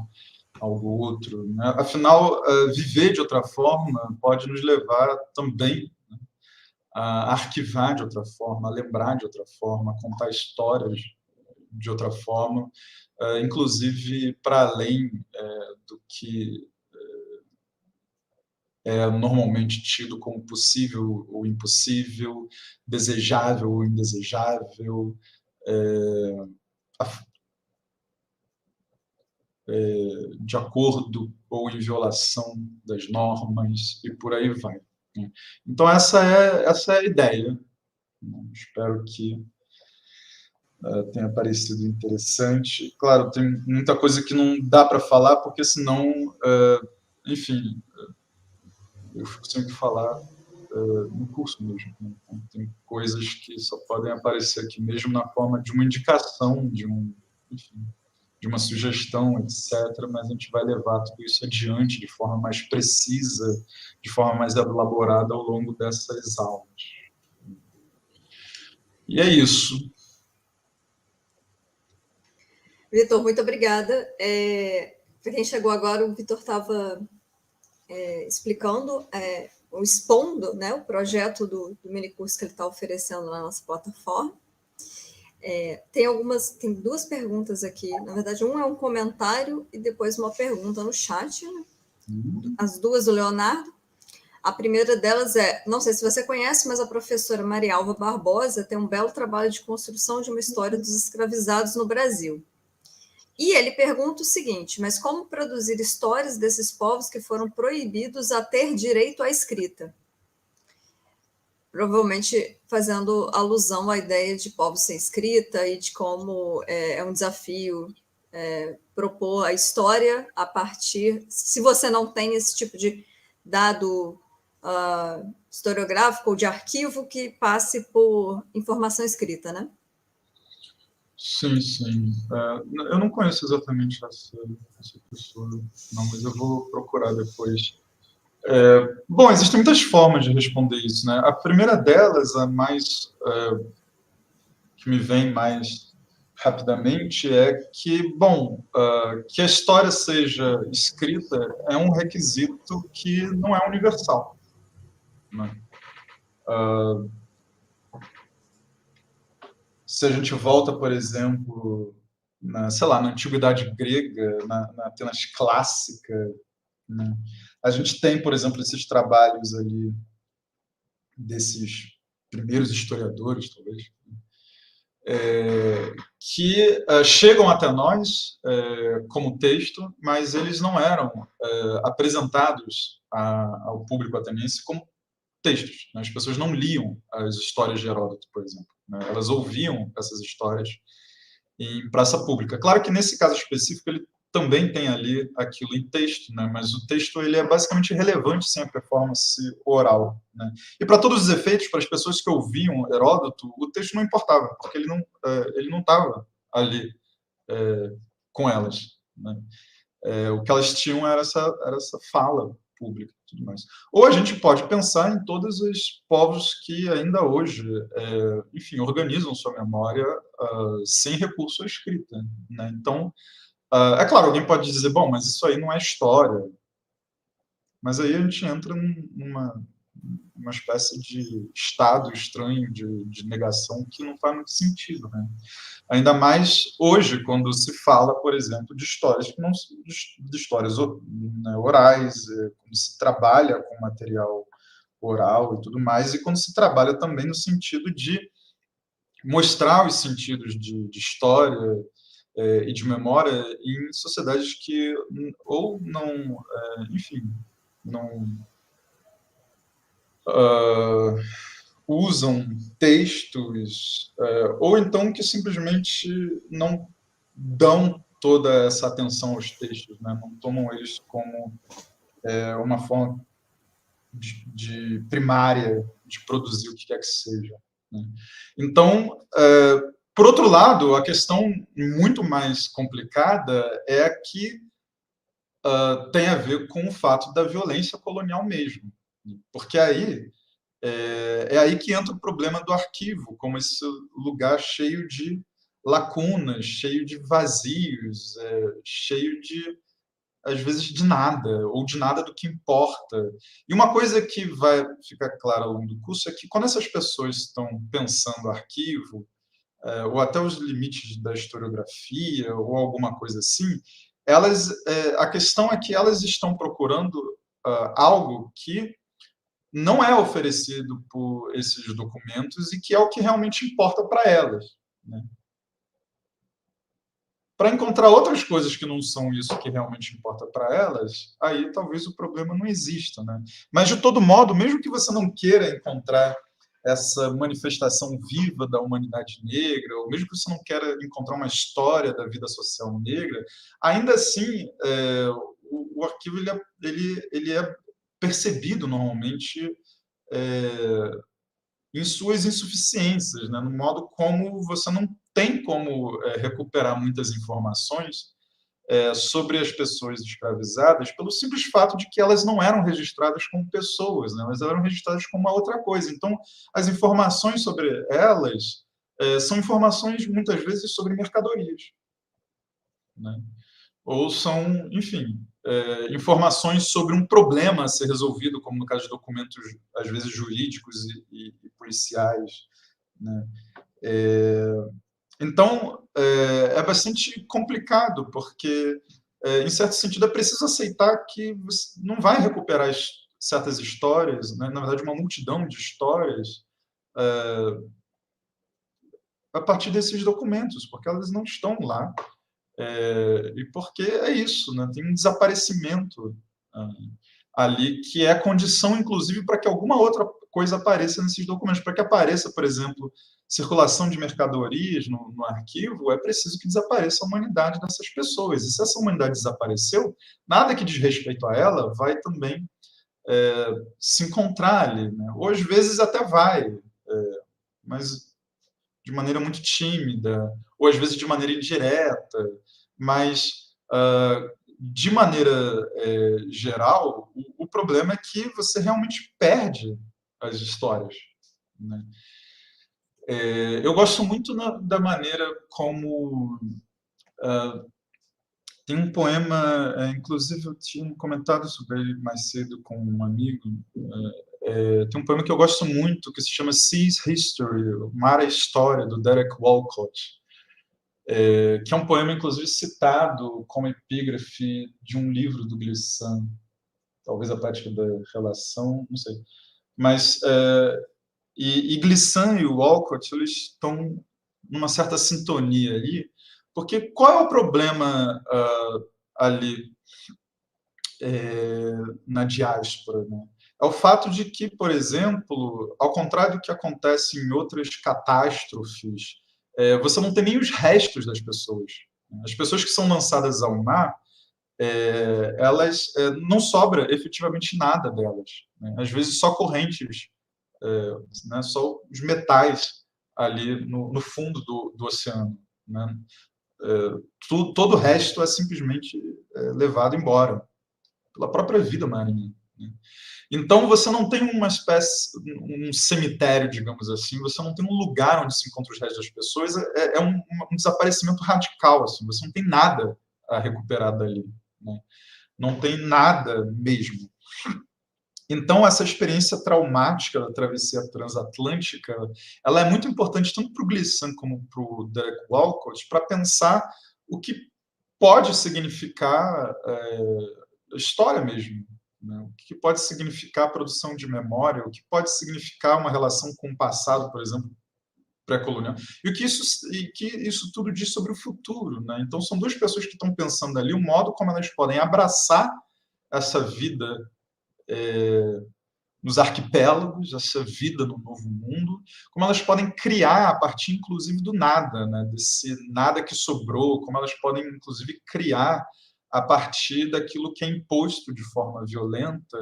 algo outro, né? Afinal, viver de outra forma pode nos levar também, né, a arquivar de outra forma, a lembrar de outra forma, a contar histórias de outra forma, inclusive para além do que normalmente tido como possível ou impossível, desejável ou indesejável, de acordo ou em violação das normas, e por aí vai, né? Então, essa é a ideia. Espero que tenha parecido interessante. Claro, tem muita coisa que não dá para falar, porque senão, enfim, eu fico sem o que falar no curso mesmo, né? Então, tem coisas que só podem aparecer aqui mesmo na forma de uma indicação, enfim, de uma sugestão, etc., mas a gente vai levar tudo isso adiante de forma mais precisa, de forma mais elaborada ao longo dessas aulas. E é isso. Vitor, muito obrigada. Para quem chegou agora, o Vitor estava explicando, ou expondo, né, o projeto do minicurso que ele está oferecendo na nossa plataforma. Tem duas perguntas aqui. Na verdade, um é um comentário e depois uma pergunta no chat, né? As duas do Leonardo. A primeira delas não sei se você conhece, mas a professora Marialva Barbosa tem um belo trabalho de construção de uma história dos escravizados no Brasil. E ele pergunta o seguinte: mas como produzir histórias desses povos que foram proibidos a ter direito à escrita? Provavelmente fazendo alusão à ideia de povos sem escrita e de como é um desafio propor a história a partir... Se você não tem esse tipo de dado historiográfico ou de arquivo que passe por informação escrita, né? Sim, sim. Eu não conheço exatamente essa pessoa, não, mas eu vou procurar depois. Bom, existem muitas formas de responder isso, né? A primeira delas, a mais que me vem mais rapidamente, é que, bom, que a história seja escrita é um requisito que não é universal, né? Se a gente volta, por exemplo, sei lá, na antiguidade grega, na Atenas clássica, né? A gente tem, por exemplo, esses trabalhos ali desses primeiros historiadores, talvez, que chegam até nós como texto, mas eles não eram apresentados ao público ateniense como textos, né? As pessoas não liam as histórias de Heródoto, por exemplo, né? Elas ouviam essas histórias em praça pública. Claro que nesse caso específico ele também tem ali aquilo em texto, né? Mas o texto ele é basicamente irrelevante sem a performance oral, né? E para todos os efeitos, para as pessoas que ouviam Heródoto, o texto não importava, porque ele não estava ali com elas, né? O que elas tinham era essa fala pública e tudo mais. Ou a gente pode pensar em todos os povos que ainda hoje, enfim, organizam sua memória sem recurso à escrita, né? Então, é claro, alguém pode dizer, bom, mas isso aí não é história. Mas aí a gente entra numa espécie de estado estranho de negação que não faz muito sentido, né? Ainda mais hoje, quando se fala, por exemplo, de histórias que não de histórias, né, orais, quando se trabalha com material oral e tudo mais, e quando se trabalha também no sentido de mostrar os sentidos de história e de memória em sociedades que ou não, enfim, não usam textos, ou então que simplesmente não dão toda essa atenção aos textos, né? Não tomam eles como uma forma de primária de produzir o que quer que seja, né? Então, por outro lado, a questão muito mais complicada é a que tem a ver com o fato da violência colonial mesmo, porque aí aí que entra o problema do arquivo, como esse lugar cheio de lacunas, cheio de vazios, cheio de, às vezes, de nada, ou de nada do que importa. E uma coisa que vai ficar clara ao longo do curso é que quando essas pessoas estão pensando arquivo, ou até os limites da historiografia, ou alguma coisa assim, a questão é que elas estão procurando algo que não é oferecido por esses documentos e que é o que realmente importa para elas, né? Para encontrar outras coisas que não são isso que realmente importa para elas, aí talvez o problema não exista, né? Mas, de todo modo, mesmo que você não queira encontrar essa manifestação viva da humanidade negra, ou mesmo que você não queira encontrar uma história da vida social negra, ainda assim, o arquivo ele é percebido normalmente em suas insuficiências, né? No modo como você não tem como recuperar muitas informações sobre as pessoas escravizadas pelo simples fato de que elas não eram registradas como pessoas, né? Elas eram registradas como uma outra coisa. Então, as informações sobre elas são informações, muitas vezes, sobre mercadorias, né? Ou são, enfim, informações sobre um problema a ser resolvido, como no caso de documentos, às vezes, jurídicos e policiais, né? Então, é bastante complicado, porque, em certo sentido, é preciso aceitar que você não vai recuperar certas histórias, né? Na verdade, uma multidão de histórias, a partir desses documentos, porque elas não estão lá. E porque é isso, né? Tem um desaparecimento ali que é condição, inclusive, para que alguma outra coisa apareça nesses documentos. Para que apareça, por exemplo, circulação de mercadorias no arquivo, é preciso que desapareça a humanidade dessas pessoas. E se essa humanidade desapareceu, nada que diz respeito a ela vai também se encontrar ali, né? Ou às vezes até vai, mas de maneira muito tímida, ou às vezes de maneira indireta, mas, de maneira geral, o problema é que você realmente perde as histórias, né? Eu gosto muito da maneira como tem um poema, inclusive eu tinha comentado sobre ele mais cedo com um amigo. Tem um poema que eu gosto muito que se chama Sea's History, o Mar é História, do Derek Walcott, que é um poema inclusive citado como epígrafe de um livro do Glissant, talvez a partir da relação, não sei. Mas e Glissant e o Walcott, eles estão numa certa sintonia ali, porque qual é o problema ali na diáspora, né? É o fato de que, por exemplo, ao contrário do que acontece em outras catástrofes, você não tem nem os restos das pessoas. As pessoas que são lançadas ao mar, elas não sobra efetivamente nada delas, né? Às vezes só correntes, né? Só os metais ali no fundo do oceano, né? Todo o resto é simplesmente levado embora pela própria vida marinha, né? Então, você não tem uma espécie, um cemitério, digamos assim, você não tem um lugar onde se encontram os restos das pessoas, um desaparecimento radical, assim, você não tem nada a recuperar dali, né? Não tem nada mesmo. Então, essa experiência traumática da travessia transatlântica, ela é muito importante tanto para o Glissant como para o Derek Walcott, para pensar o que pode significar história mesmo, né? O que pode significar a produção de memória, o que pode significar uma relação com o passado, por exemplo, pré-colonial, e que isso tudo diz sobre o futuro, né? Então, são duas pessoas que estão pensando ali o modo como elas podem abraçar essa vida nos arquipélagos, essa vida no novo mundo, como elas podem criar a partir, inclusive, do nada, né? Desse nada que sobrou, como elas podem, inclusive, criar a partir daquilo que é imposto de forma violenta,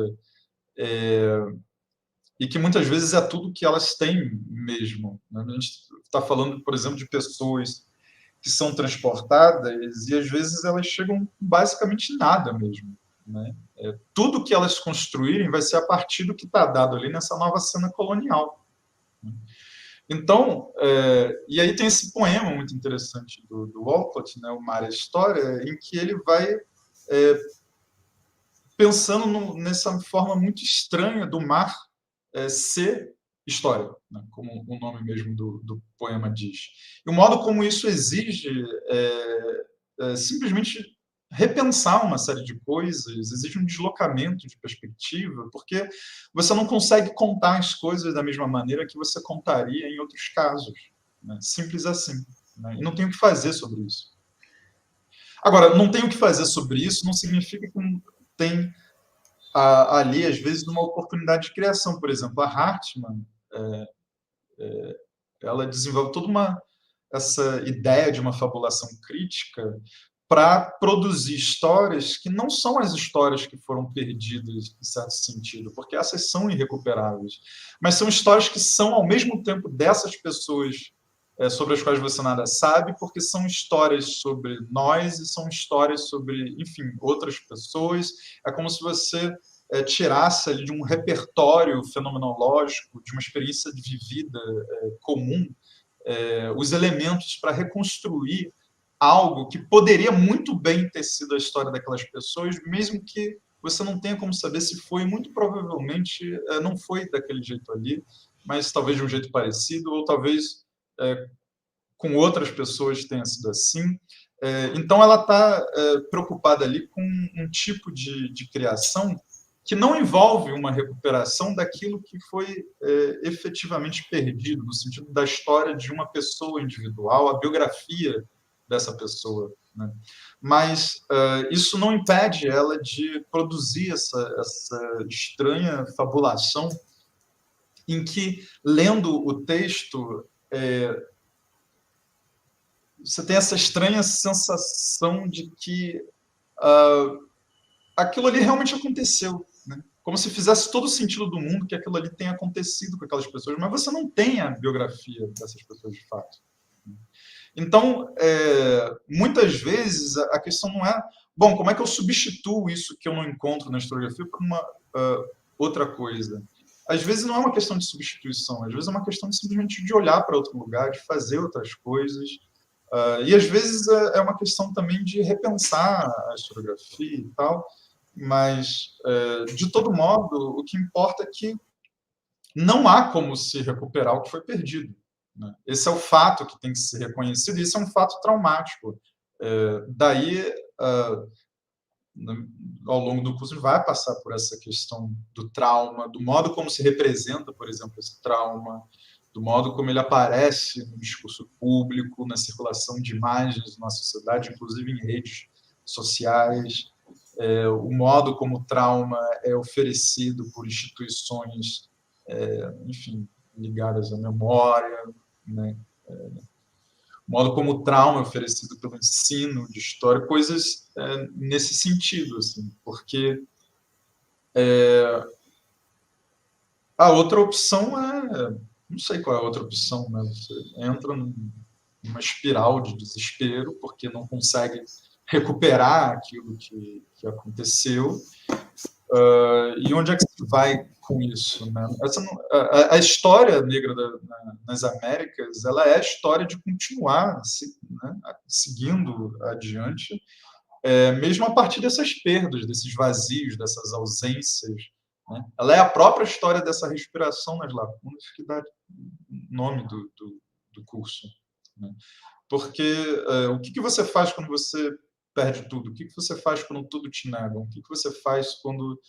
e que muitas vezes é tudo que elas têm mesmo, né? A gente está falando, por exemplo, de pessoas que são transportadas e às vezes elas chegam basicamente nada mesmo, né? Tudo que elas construírem vai ser a partir do que está dado ali nessa nova cena colonial, né? Então, e aí tem esse poema muito interessante do Walcott, né, O Mar é História, em que ele vai pensando nessa forma muito estranha do mar ser história, né, como o nome mesmo do poema diz. E o modo como isso exige simplesmente repensar uma série de coisas, exige um deslocamento de perspectiva, porque você não consegue contar as coisas da mesma maneira que você contaria em outros casos, né? Simples assim, né? E não tem o que fazer sobre isso. Agora, não tem o que fazer sobre isso não significa que não tem ali, às vezes, uma oportunidade de criação. Por exemplo, a Hartmann, ela desenvolve toda essa ideia de uma fabulação crítica para produzir histórias que não são as histórias que foram perdidas, em certo sentido, porque essas são irrecuperáveis, mas são histórias que são, ao mesmo tempo, dessas pessoas sobre as quais você nada sabe, porque são histórias sobre nós e são histórias sobre, enfim, outras pessoas. É como se você tirasse ali de um repertório fenomenológico, de uma experiência de vivida comum, os elementos para reconstruir algo que poderia muito bem ter sido a história daquelas pessoas, mesmo que você não tenha como saber se foi, muito provavelmente não foi daquele jeito ali, mas talvez de um jeito parecido, ou talvez com outras pessoas tenha sido assim. Então, ela está preocupada ali com um tipo de criação que não envolve uma recuperação daquilo que foi efetivamente perdido, no sentido da história de uma pessoa individual, a biografia dessa pessoa, né? Mas isso não impede ela de produzir essa estranha fabulação em que, lendo o texto, você tem essa estranha sensação de que aquilo ali realmente aconteceu, né? como se fizesse todo o sentido do mundo que aquilo ali tenha acontecido com aquelas pessoas, mas você não tem a biografia dessas pessoas de fato. Então, muitas vezes, a questão não é, bom, como é que eu substituo isso que eu não encontro na historiografia por uma outra coisa? Às vezes não é uma questão de substituição, às vezes é uma questão de simplesmente de olhar para outro lugar, de fazer outras coisas, e às vezes é uma questão também de repensar a historiografia e tal, mas, de todo modo, o que importa é que não há como se recuperar o que foi perdido, né? Esse é o fato que tem que ser reconhecido, e isso é um fato traumático. Daí, ao longo do curso, vai passar por essa questão do trauma, do modo como se representa, por exemplo, esse trauma, do modo como ele aparece no discurso público, na circulação de imagens na sociedade, inclusive em redes sociais, o modo como o trauma é oferecido por instituições, enfim, ligadas à memória, né? O modo como o trauma é oferecido pelo ensino de história, coisas nesse sentido, assim, porque a outra opção não sei qual é a outra opção, né? Você entra numa espiral de desespero, porque não consegue recuperar aquilo que aconteceu. E onde é que se vai com isso, né? A história negra nas Américas, ela é a história de continuar, né, seguindo adiante, mesmo a partir dessas perdas, desses vazios, dessas ausências, né? Ela é a própria história dessa respiração nas lacunas que dá nome do curso, né? Porque o que você faz quando você perde tudo? O que você faz quando tudo te negam? O que você faz quando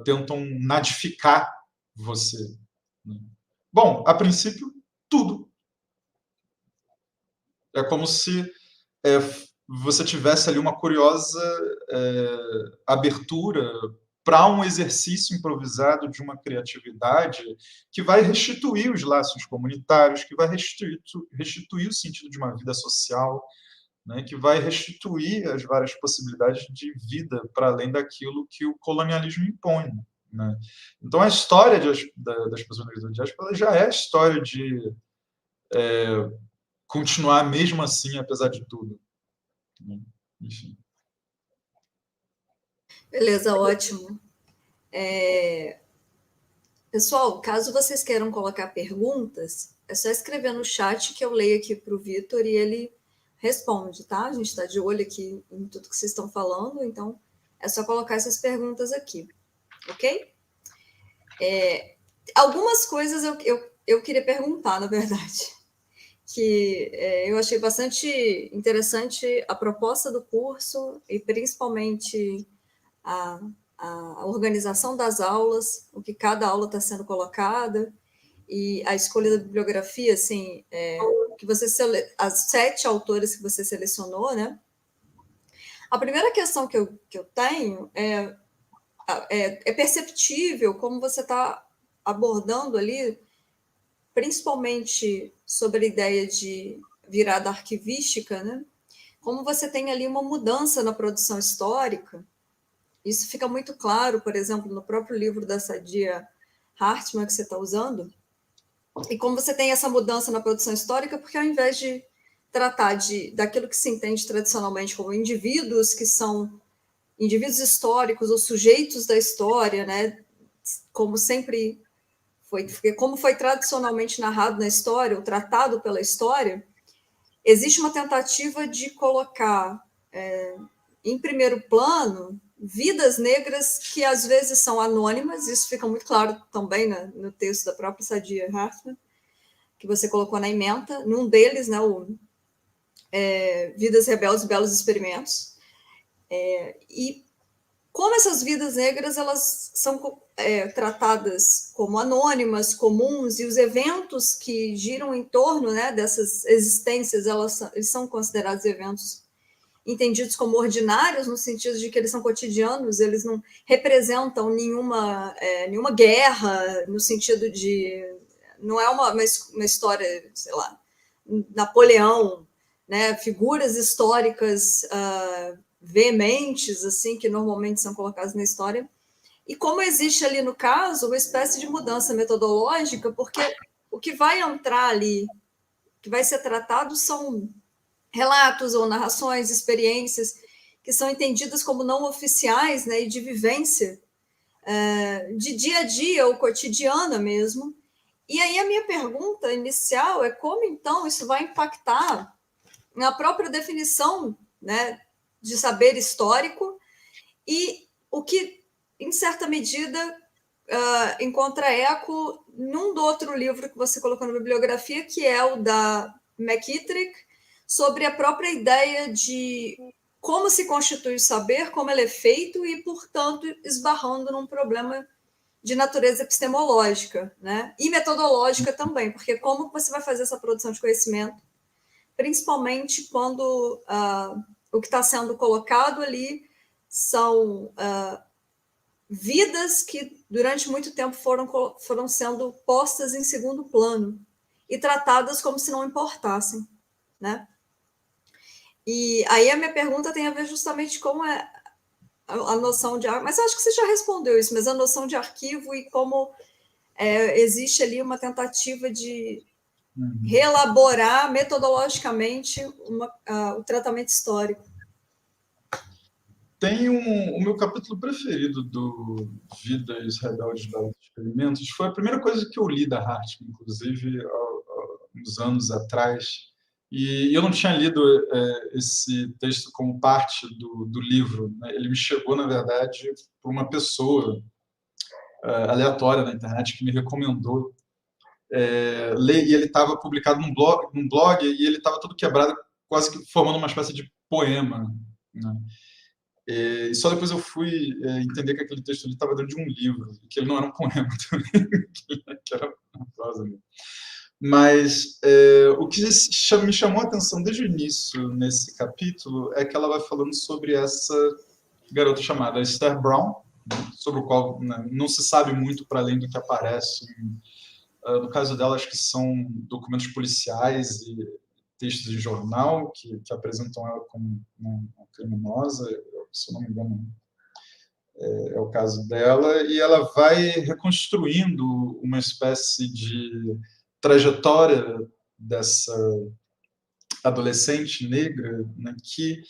tentam nadificar você, né? Bom, a princípio, tudo. É como se você tivesse ali uma curiosa abertura para um exercício improvisado de uma criatividade que vai restituir os laços comunitários, que vai restituir o sentido de uma vida social, né, que vai restituir as várias possibilidades de vida para além daquilo que o colonialismo impõe, né? Então, a história das pessoas negras da diáspora já é a história de continuar mesmo assim, apesar de tudo, né? Enfim. Beleza, ótimo. Pessoal, caso vocês queiram colocar perguntas, é só escrever no chat que eu leio aqui para o Vitor e ele responde, tá? A gente está de olho aqui em tudo que vocês estão falando, então é só colocar essas perguntas aqui, ok? Algumas coisas eu queria perguntar, na verdade, que eu achei bastante interessante a proposta do curso e principalmente a organização das aulas, o que cada aula está sendo colocada, e a escolha da bibliografia, assim, que você as 7 autores que você selecionou, né? A primeira questão que eu tenho é perceptível como você está abordando ali, principalmente sobre a ideia de virada arquivística, né? Como você tem ali uma mudança na produção histórica. Isso fica muito claro, por exemplo, no próprio livro da Saidiya Hartman que você está usando, e como você tem essa mudança na produção histórica, porque ao invés de tratar daquilo que se entende tradicionalmente como indivíduos, que são indivíduos históricos ou sujeitos da história, né, como sempre como foi tradicionalmente narrado na história, ou tratado pela história, existe uma tentativa de colocar em primeiro plano vidas negras que às vezes são anônimas, isso fica muito claro também no texto da própria Saidiya Hartman, que você colocou na ementa, num deles, né, Vidas Rebeldes e Belos Experimentos. E como essas vidas negras elas são tratadas como anônimas, comuns, e os eventos que giram em torno, né, dessas existências, eles são considerados eventos entendidos como ordinários, no sentido de que eles são cotidianos, eles não representam nenhuma guerra, no sentido de... Não é uma história, sei lá, Napoleão, né, figuras históricas veementes, assim, que normalmente são colocadas na história, E como existe ali, no caso, uma espécie de mudança metodológica, porque o que vai entrar ali, que vai ser tratado, são relatos ou narrações, experiências que são entendidas como não oficiais, né, e de vivência, de dia a dia ou cotidiana mesmo. E aí a minha pergunta inicial é como, então, isso vai impactar na própria definição, né, de saber histórico, e o que, em certa medida, encontra eco num do outro livro que você colocou na bibliografia, que é o da McKittrick, sobre a própria ideia de como se constitui o saber, como ele é feito e, portanto, esbarrando num problema de natureza epistemológica, né? E metodológica também, porque como você vai fazer essa produção de conhecimento, principalmente quando o que está sendo colocado ali são vidas que durante muito tempo foram sendo postas em segundo plano e tratadas como se não importassem, né? E aí a minha pergunta tem a ver justamente com a noção de... Mas eu acho que você já respondeu isso, mas a noção de arquivo e como existe ali uma tentativa de reelaborar metodologicamente o tratamento histórico. Tem o meu capítulo preferido do Vidas Rebeldes dos Experimentos. Foi a primeira coisa que eu li da Hartmann, inclusive, há uns anos atrás. E eu não tinha lido esse texto como parte do livro, né? Ele me chegou, na verdade, por uma pessoa aleatória na internet que me recomendou ler, e ele estava publicado num blog, e ele estava todo quebrado, quase que formando uma espécie de poema, né? E só depois eu fui entender que aquele texto estava dentro de um livro, que ele não era um poema também, que era uma prosa mesmo. Mas o que me chamou a atenção desde o início nesse capítulo é que ela vai falando sobre essa garota chamada Esther Brown, sobre o qual, né, não se sabe muito para além do que aparece. No caso dela, acho que são documentos policiais e textos de jornal que apresentam ela como uma criminosa, se eu não me engano, é o caso dela, e ela vai reconstruindo uma espécie de trajetória dessa adolescente negra, né, que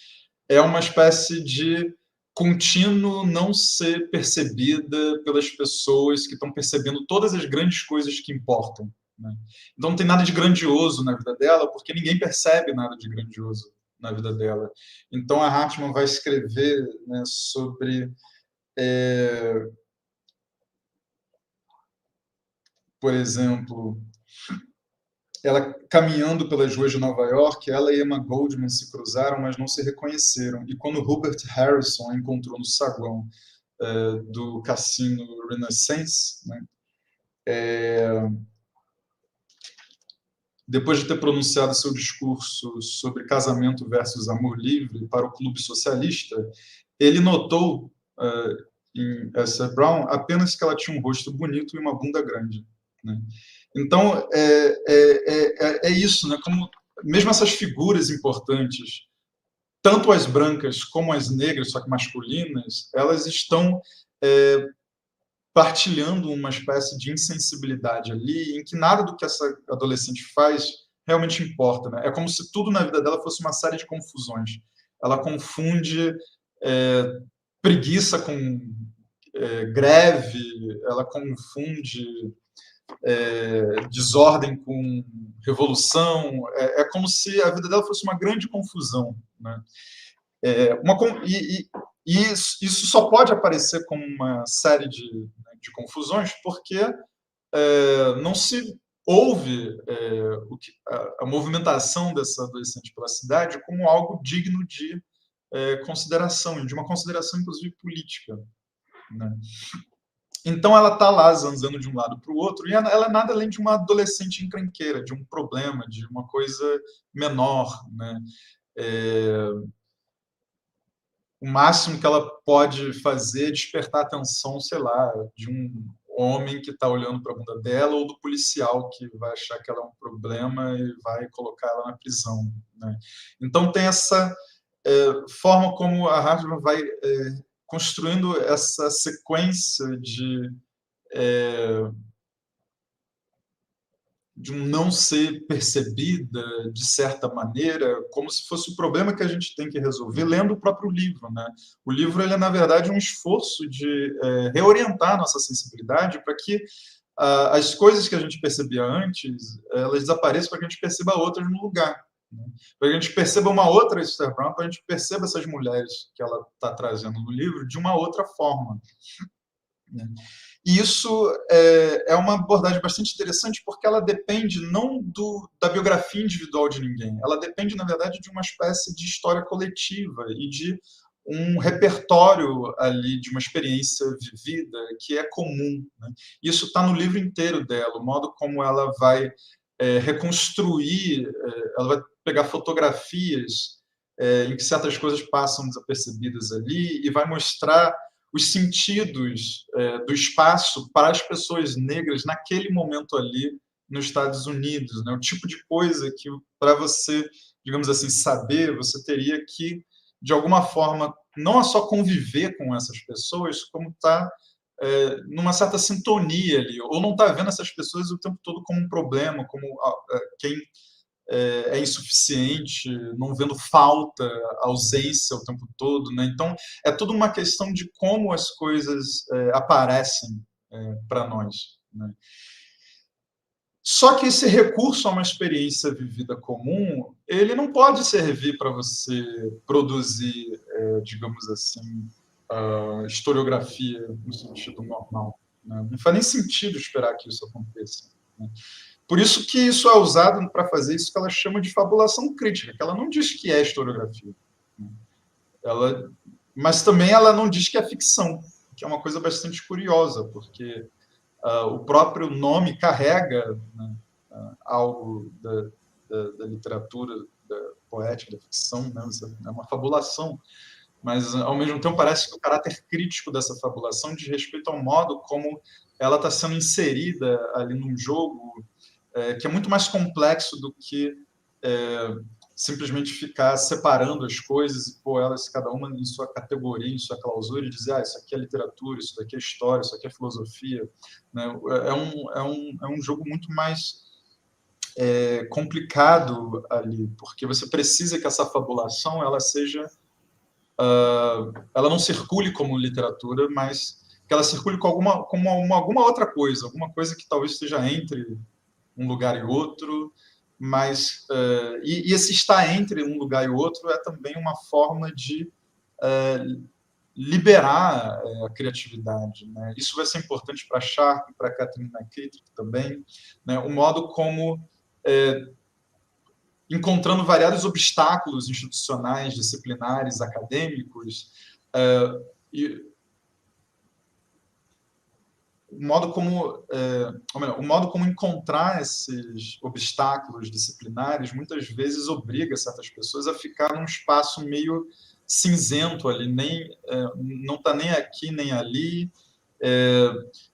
é uma espécie de contínuo não ser percebida pelas pessoas que estão percebendo todas as grandes coisas que importam, né? Então não tem nada de grandioso na vida dela, porque ninguém percebe nada de grandioso na vida dela. Então a Hartmann vai escrever, né, sobre, por exemplo, ela caminhando pelas ruas de Nova York, ela e Emma Goldman se cruzaram, mas não se reconheceram. E quando Rupert Harrison a encontrou no saguão do cassino Renaissance, né, depois de ter pronunciado seu discurso sobre casamento versus amor livre para o Clube Socialista, ele notou em Esther Brown apenas que ela tinha um rosto bonito e uma bunda grande, né? Então, é isso, né? Como mesmo essas figuras importantes, tanto as brancas como as negras, só que masculinas, elas estão partilhando uma espécie de insensibilidade ali, em que nada do que essa adolescente faz realmente importa, né? É como se tudo na vida dela fosse uma série de confusões. Ela confunde preguiça com greve, ela confunde desordem com revolução. É como se a vida dela fosse uma grande confusão, né? Isso só pode aparecer como uma série de confusões porque não se ouve a movimentação dessa adolescente pela cidade como algo digno de consideração, de uma consideração, inclusive, política, né? Então ela está lá zanzando de um lado para o outro, e ela é nada além de uma adolescente encrenqueira, de um problema, de uma coisa menor, né? O máximo que ela pode fazer é despertar a atenção, sei lá, de um homem que está olhando para a bunda dela, ou do policial que vai achar que ela é um problema e vai colocar ela na prisão, né? Então tem essa forma como a Hartmann vai construindo essa sequência de um não ser percebida de certa maneira, como se fosse o problema que a gente tem que resolver, lendo o próprio livro, né? O livro, ele é, na verdade, um esforço de reorientar a nossa sensibilidade para que as coisas que a gente percebia antes, elas desapareçam para que a gente perceba outras no lugar. Né? Para que a gente perceba uma outra Esther Brown, para que a gente perceba essas mulheres que ela está trazendo no livro de uma outra forma. Né? E isso é uma abordagem bastante interessante porque ela depende não da biografia individual de ninguém, ela depende, na verdade, de uma espécie de história coletiva e de um repertório ali de uma experiência vivida que é comum. Né? Isso está no livro inteiro dela, o modo como ela vai reconstruir, ela vai pegar fotografias em que certas coisas passam desapercebidas ali e vai mostrar os sentidos do espaço para as pessoas negras naquele momento ali nos Estados Unidos, né? O tipo de coisa que, para você, digamos assim, saber, você teria que, de alguma forma, não só conviver com essas pessoas, como estar numa certa sintonia ali, ou não estar vendo essas pessoas o tempo todo como um problema, como quem é insuficiente, não vendo falta, ausência o tempo todo, né? Então, é tudo uma questão de como as coisas aparecem para nós, né? Só que esse recurso a uma experiência vivida comum, ele não pode servir para você produzir, digamos assim, historiografia no sentido normal, né? Não faz nem sentido esperar que isso aconteça, né? Por isso que isso é usado para fazer isso que ela chama de fabulação crítica, que ela não diz que é historiografia. Mas também ela não diz que é ficção, que é uma coisa bastante curiosa, porque o próprio nome carrega, né, algo da literatura da poética, da ficção, né? É uma fabulação, mas, ao mesmo tempo, parece que o caráter crítico dessa fabulação diz respeito ao modo como ela está sendo inserida ali num jogo que é muito mais complexo do que simplesmente ficar separando as coisas e pôr elas, cada uma em sua categoria, em sua clausura, e dizer, isso aqui é literatura, isso daqui é história, isso aqui é filosofia. Né? É um jogo muito mais complicado ali, porque você precisa que essa fabulação ela seja... ela não circule como literatura, mas que ela circule como alguma outra coisa, alguma coisa que talvez esteja entre um lugar e outro, mas e esse estar entre um lugar e outro é também uma forma de liberar a criatividade, né? Isso vai ser importante para Sharp, para Catherine McKittrick também, né? O modo como encontrando variados obstáculos institucionais, disciplinares, acadêmicos, e o modo como encontrar esses obstáculos disciplinares muitas vezes obriga certas pessoas a ficar num espaço meio cinzento ali, não está nem aqui nem ali.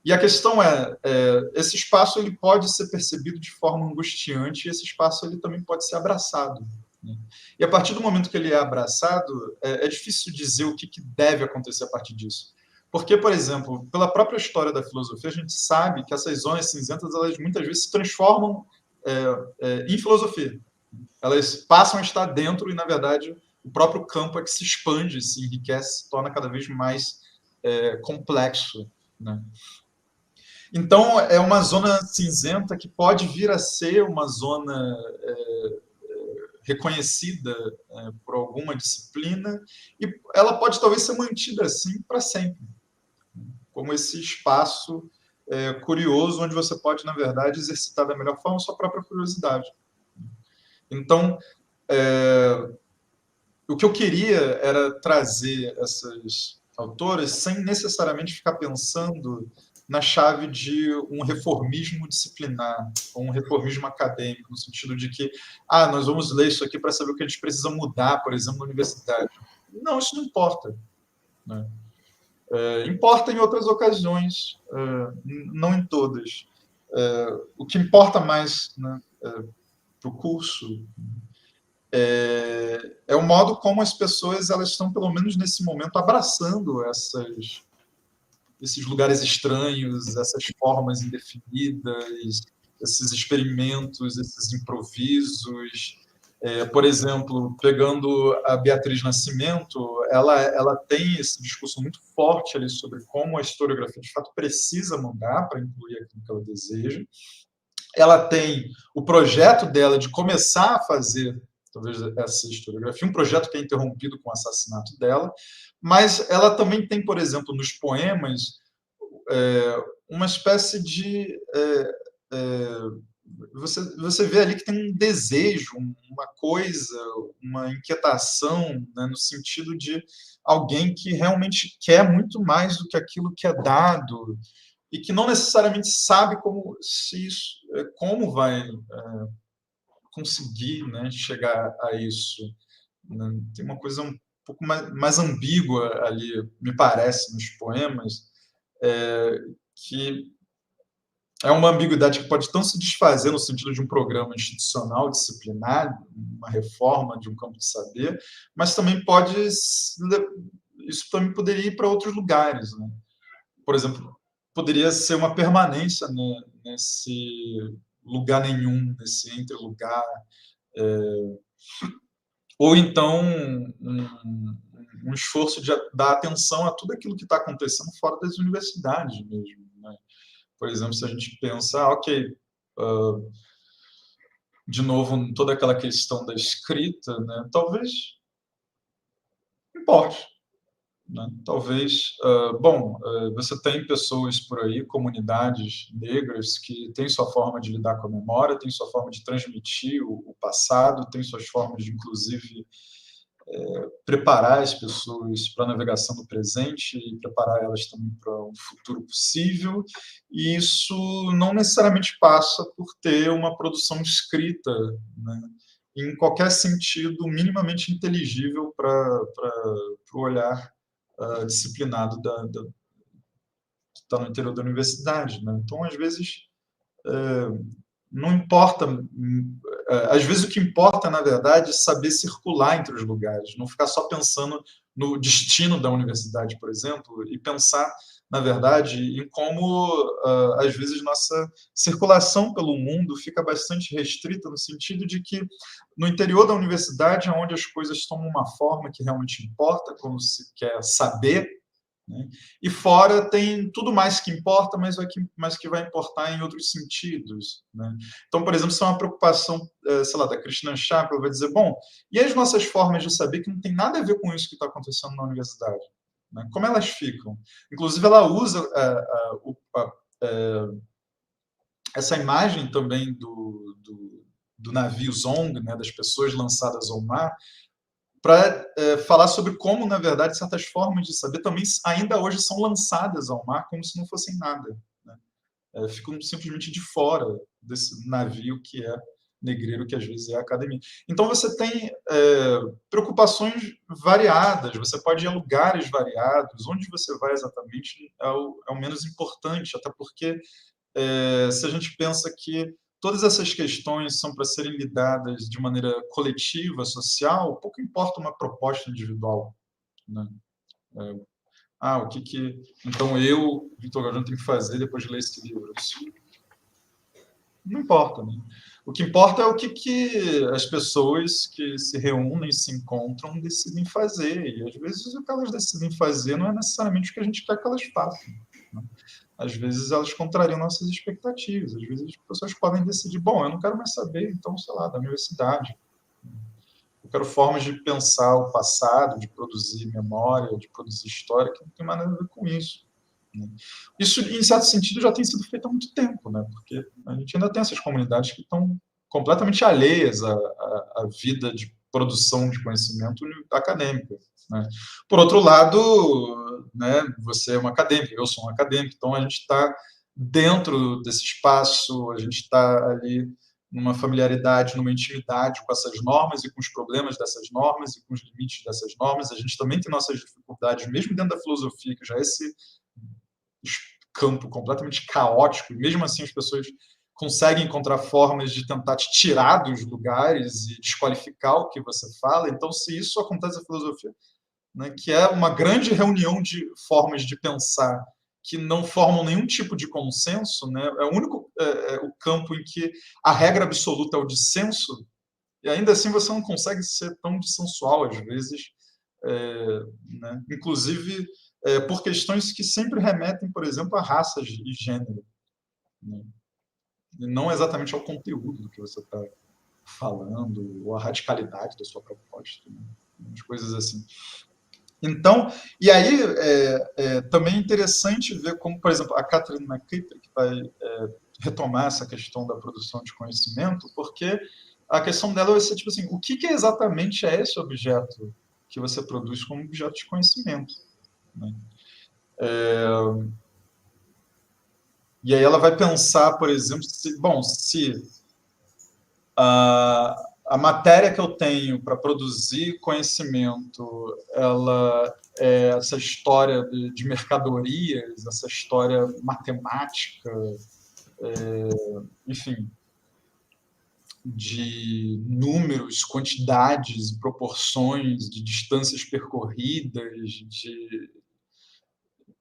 E a questão esse espaço ele pode ser percebido de forma angustiante e esse espaço ele também pode ser abraçado. Né? E a partir do momento que ele é abraçado, é difícil dizer o que deve acontecer a partir disso. Porque, por exemplo, pela própria história da filosofia, a gente sabe que essas zonas cinzentas, elas muitas vezes se transformam em filosofia. Elas passam a estar dentro e, na verdade, o próprio campo é que se expande, se enriquece, se torna cada vez mais complexo. Né? Então, é uma zona cinzenta que pode vir a ser uma zona reconhecida por alguma disciplina e ela pode talvez ser mantida assim para sempre, como esse espaço curioso onde você pode, na verdade, exercitar da melhor forma a sua própria curiosidade. Então, o que eu queria era trazer essas autoras sem necessariamente ficar pensando na chave de um reformismo disciplinar, ou um reformismo acadêmico, no sentido de que nós vamos ler isso aqui para saber o que a gente precisa mudar, por exemplo, na universidade. Não, isso não importa. Né? Importa em outras ocasiões, não em todas. O que importa mais, né, para o curso é o modo como as pessoas elas estão, pelo menos nesse momento, abraçando esses lugares estranhos, essas formas indefinidas, esses experimentos, esses improvisos. Por exemplo, pegando a Beatriz Nascimento, ela tem esse discurso muito forte ali sobre como a historiografia, de fato, precisa mudar para incluir aquilo que ela deseja. Ela tem o projeto dela de começar a fazer, talvez, essa historiografia, um projeto que é interrompido com o assassinato dela, mas ela também tem, por exemplo, nos poemas, uma espécie de... você vê ali que tem um desejo, uma coisa, uma inquietação, né, no sentido de alguém que realmente quer muito mais do que aquilo que é dado e que não necessariamente sabe como vai conseguir, né, chegar a isso. Né? Tem uma coisa um pouco mais ambígua ali, me parece, nos poemas, que é uma ambiguidade que pode tanto se desfazer no sentido de um programa institucional, disciplinar, uma reforma de um campo de saber, mas também isso também poderia ir para outros lugares. Né? Por exemplo, poderia ser uma permanência, né, nesse lugar nenhum, nesse entre-lugar, ou então um esforço de dar atenção a tudo aquilo que está acontecendo fora das universidades mesmo. Né? Por exemplo, se a gente pensar, ok, de novo, toda aquela questão da escrita, né, talvez importe. Né? Talvez, você tem pessoas por aí, comunidades negras, que têm sua forma de lidar com a memória, têm sua forma de transmitir o passado, têm suas formas de, inclusive, preparar as pessoas para a navegação do presente e preparar elas também para um futuro possível, e isso não necessariamente passa por ter uma produção escrita, né, em qualquer sentido minimamente inteligível para o olhar disciplinado que está no interior da universidade. Né? Então, às vezes, não importa. Às vezes, o que importa, na verdade, é saber circular entre os lugares, não ficar só pensando no destino da universidade, por exemplo, e pensar, na verdade, em como, às vezes, nossa circulação pelo mundo fica bastante restrita, no sentido de que, no interior da universidade, é onde as coisas tomam uma forma que realmente importa, quando se quer saber, né? E fora tem tudo mais que importa, mas que vai importar em outros sentidos. Né? Então, por exemplo, se é uma preocupação, sei lá, da Christina Chaplin, vai dizer, bom, e as nossas formas de saber que não tem nada a ver com isso que está acontecendo na universidade? Né? Como elas ficam? Inclusive, ela usa essa imagem também do navio Zong, né, das pessoas lançadas ao mar, para falar sobre como, na verdade, certas formas de saber também ainda hoje são lançadas ao mar como se não fossem nada. Né? Ficam simplesmente de fora desse navio que é negreiro, que às vezes é a academia. Então, você tem preocupações variadas, você pode ir a lugares variados, onde você vai exatamente é o menos importante, até porque se a gente pensa que todas essas questões são para serem lidadas de maneira coletiva, social, pouco importa uma proposta individual. Né? O que então eu, Victor Gajão, tenho que fazer depois de ler esse livro? Isso não importa. Né? O que importa é o que as pessoas que se reúnem, se encontram, decidem fazer. E, às vezes, o que elas decidem fazer não é necessariamente o que a gente quer que elas façam. Né? Às vezes elas contrariam nossas expectativas. Às vezes as pessoas podem decidir, bom, eu não quero mais saber, então, sei lá, da universidade. Eu quero formas de pensar o passado, de produzir memória, de produzir história, que não tem mais nada a ver com isso. Isso, em certo sentido, já tem sido feito há muito tempo, né? Porque a gente ainda tem essas comunidades que estão completamente alheias à vida de produção de conhecimento acadêmico. Né? Por outro lado, né, você é um acadêmico, eu sou um acadêmico, então a gente está dentro desse espaço, a gente está ali numa familiaridade, numa intimidade com essas normas e com os problemas dessas normas e com os limites dessas normas. A gente também tem nossas dificuldades, mesmo dentro da filosofia, que já é esse campo completamente caótico, e mesmo assim as pessoas consegue encontrar formas de tentar te tirar dos lugares e desqualificar o que você fala. Então, se isso acontece na filosofia, né, que é uma grande reunião de formas de pensar que não formam nenhum tipo de consenso, né, é o único o campo em que a regra absoluta é o dissenso, e ainda assim você não consegue ser tão dissensual, às vezes, né, inclusive por questões que sempre remetem, por exemplo, a raças e gênero, né, e não exatamente ao conteúdo do que você está falando, ou a radicalidade da sua proposta, né, umas coisas assim. Então, e aí também é interessante ver como, por exemplo, a Catherine McKittrick vai retomar essa questão da produção de conhecimento, porque a questão dela vai ser tipo assim, o que exatamente é esse objeto que você produz como objeto de conhecimento, né? E aí ela vai pensar, por exemplo, se a matéria que eu tenho para produzir conhecimento, ela é essa história de mercadorias, essa história matemática, enfim, de números, quantidades, proporções, de distâncias percorridas, de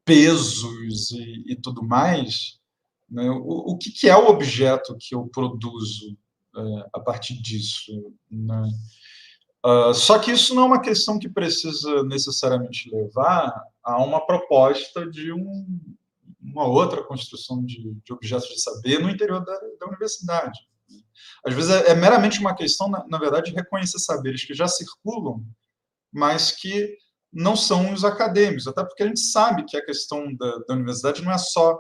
pesos e tudo mais, né? O que é o objeto que eu produzo a partir disso, né? Só que isso não é uma questão que precisa necessariamente levar a uma proposta de uma outra construção de objetos de saber no interior da universidade. Às vezes é meramente uma questão, na verdade, de reconhecer saberes que já circulam, mas que não são os acadêmicos, até porque a gente sabe que a questão da universidade não é só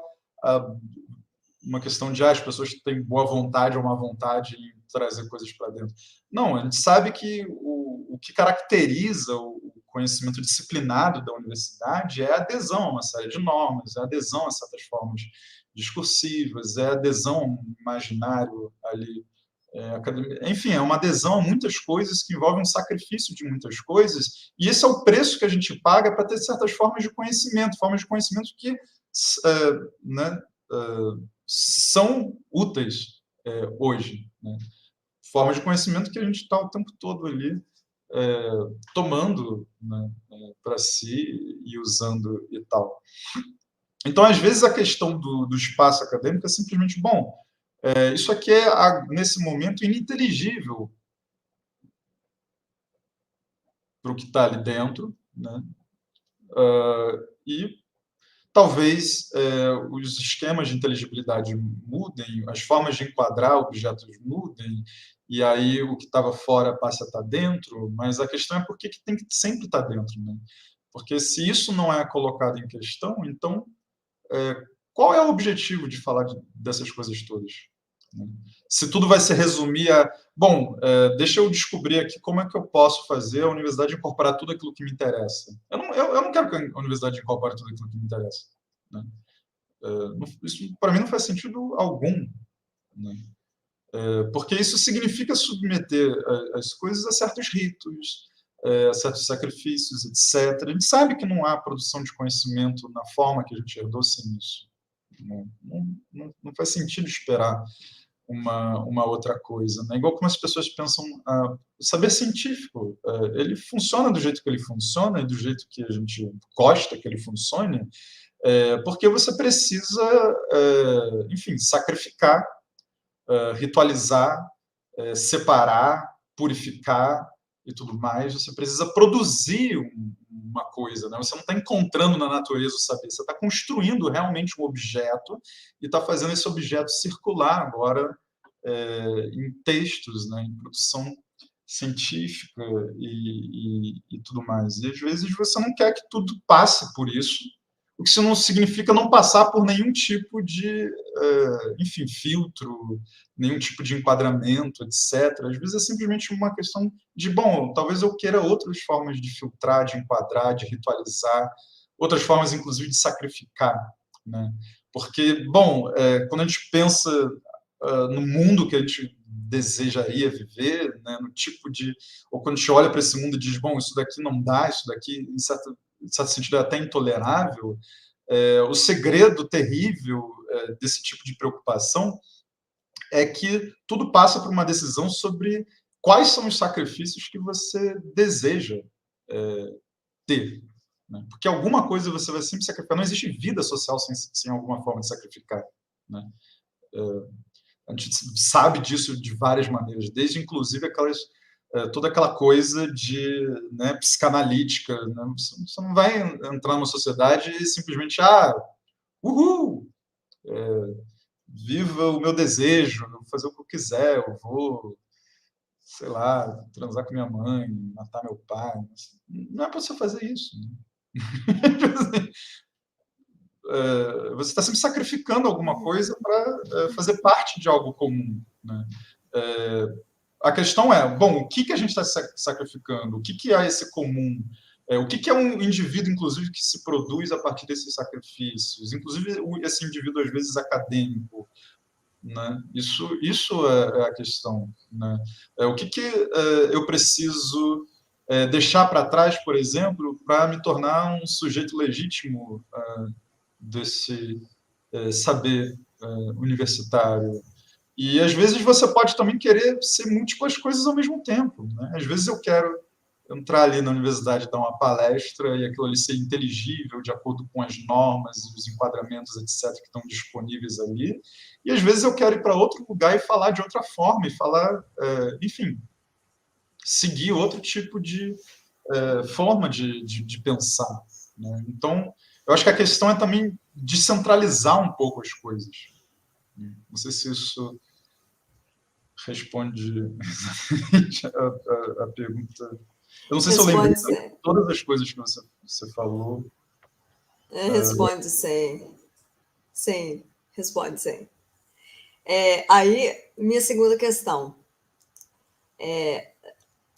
uma questão de as pessoas têm boa vontade ou má vontade em trazer coisas para dentro. Não, a gente sabe que o que caracteriza o conhecimento disciplinado da universidade é a adesão a uma série de normas, é a adesão a certas formas discursivas, é a adesão a um imaginário ali enfim, é uma adesão a muitas coisas que envolvem um sacrifício de muitas coisas, e esse é o preço que a gente paga para ter certas formas de conhecimento que né, são úteis hoje, né? Formas de conhecimento que a gente está o tempo todo ali tomando, né, para si e usando e tal. Então, às vezes, a questão do espaço acadêmico é simplesmente, bom, isso aqui é, nesse momento, ininteligível para o que está ali dentro, né? E talvez os esquemas de inteligibilidade mudem, as formas de enquadrar objetos mudem, e aí o que estava fora passa a estar dentro, mas a questão é por que tem que sempre estar dentro, né? Porque se isso não é colocado em questão, então qual é o objetivo de falar dessas coisas todas? Se tudo vai se resumir a, bom, deixa eu descobrir aqui como é que eu posso fazer a universidade incorporar tudo aquilo que me interessa. Eu não quero que a universidade incorpore tudo aquilo que me interessa, né? Isso, para mim, não faz sentido algum, né? Porque isso significa submeter as coisas a certos ritos, a certos sacrifícios, etc. A gente sabe que não há produção de conhecimento na forma que a gente herdou sem isso. Não faz sentido esperar uma outra coisa, né? Igual como as pessoas pensam, o saber científico, ele funciona do jeito que ele funciona e do jeito que a gente gosta que ele funcione, porque você precisa, enfim, sacrificar, ritualizar, separar, purificar e tudo mais. Você precisa produzir uma coisa, né? Você não está encontrando na natureza o saber, você está construindo realmente um objeto e está fazendo esse objeto circular agora em textos, né? Em produção científica e tudo mais. E às vezes você não quer que tudo passe por isso, o que isso não significa não passar por nenhum tipo de, enfim, filtro, nenhum tipo de enquadramento, etc. Às vezes é simplesmente uma questão de, bom, talvez eu queira outras formas de filtrar, de enquadrar, de ritualizar, outras formas, inclusive, de sacrificar, né? Porque, bom, quando a gente pensa no mundo que a gente desejaria viver, né, no tipo de... Ou quando a gente olha para esse mundo e diz, bom, isso daqui não dá, isso daqui, em certo sentido, é até intolerável, o segredo terrível desse tipo de preocupação é que tudo passa por uma decisão sobre quais são os sacrifícios que você deseja ter. Né? Porque alguma coisa você vai sempre sacrificar. Não existe vida social sem alguma forma de sacrificar. Né? A gente sabe disso de várias maneiras, desde inclusive toda aquela coisa de, né, psicanalítica. Né? Você não vai entrar numa sociedade e simplesmente, uhul, viva o meu desejo, vou fazer o que eu quiser, eu vou, sei lá, transar com minha mãe, matar meu pai. Não é para você fazer isso. Né? Você está sempre sacrificando alguma coisa para fazer parte de algo comum. Né? A questão é, bom, o que a gente está sacrificando? O que é esse comum? O que é um indivíduo, inclusive, que se produz a partir desses sacrifícios? Inclusive, esse indivíduo, às vezes, acadêmico. Né? Isso é a questão. Né? O que eu preciso deixar para trás, por exemplo, para me tornar um sujeito legítimo desse saber universitário? E, às vezes, você pode também querer ser múltiplas coisas ao mesmo tempo. Né? Às vezes eu quero entrar ali na universidade, dar uma palestra e aquilo ali ser inteligível de acordo com as normas e os enquadramentos, etc., que estão disponíveis ali. E, às vezes, eu quero ir para outro lugar e falar de outra forma, e falar, enfim, seguir outro tipo de forma de pensar. Né? Então, eu acho que a questão é também descentralizar um pouco as coisas. Não sei se isso responde exatamente a pergunta. Eu não sei se eu lembrei de todas as coisas que você falou. Responde sim. Sim, responde sim. Aí, minha segunda questão.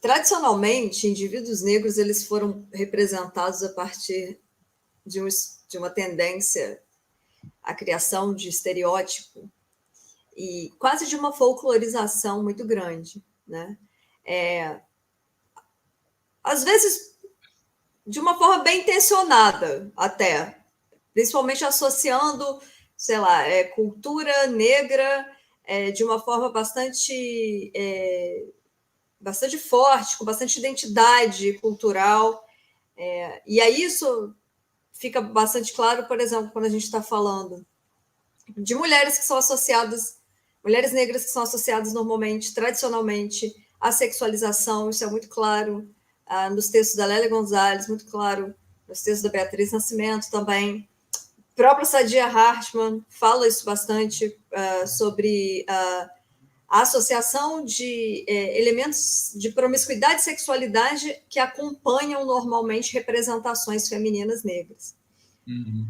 Tradicionalmente, indivíduos negros eles foram representados a partir de uma tendência à criação de estereótipo e quase de uma folclorização muito grande, né? Às vezes, de uma forma bem intencionada até, principalmente associando, sei lá, cultura negra de uma forma bastante forte, com bastante identidade cultural. E aí isso fica bastante claro, por exemplo, quando a gente está falando de mulheres que são associadas, mulheres negras que são associadas normalmente, tradicionalmente, à sexualização, isso é muito claro nos textos da Lélia Gonzalez, muito claro nos textos da Beatriz Nascimento também. A própria Saidiya Hartman fala isso bastante sobre a associação de elementos de promiscuidade e sexualidade que acompanham normalmente representações femininas negras. Uhum.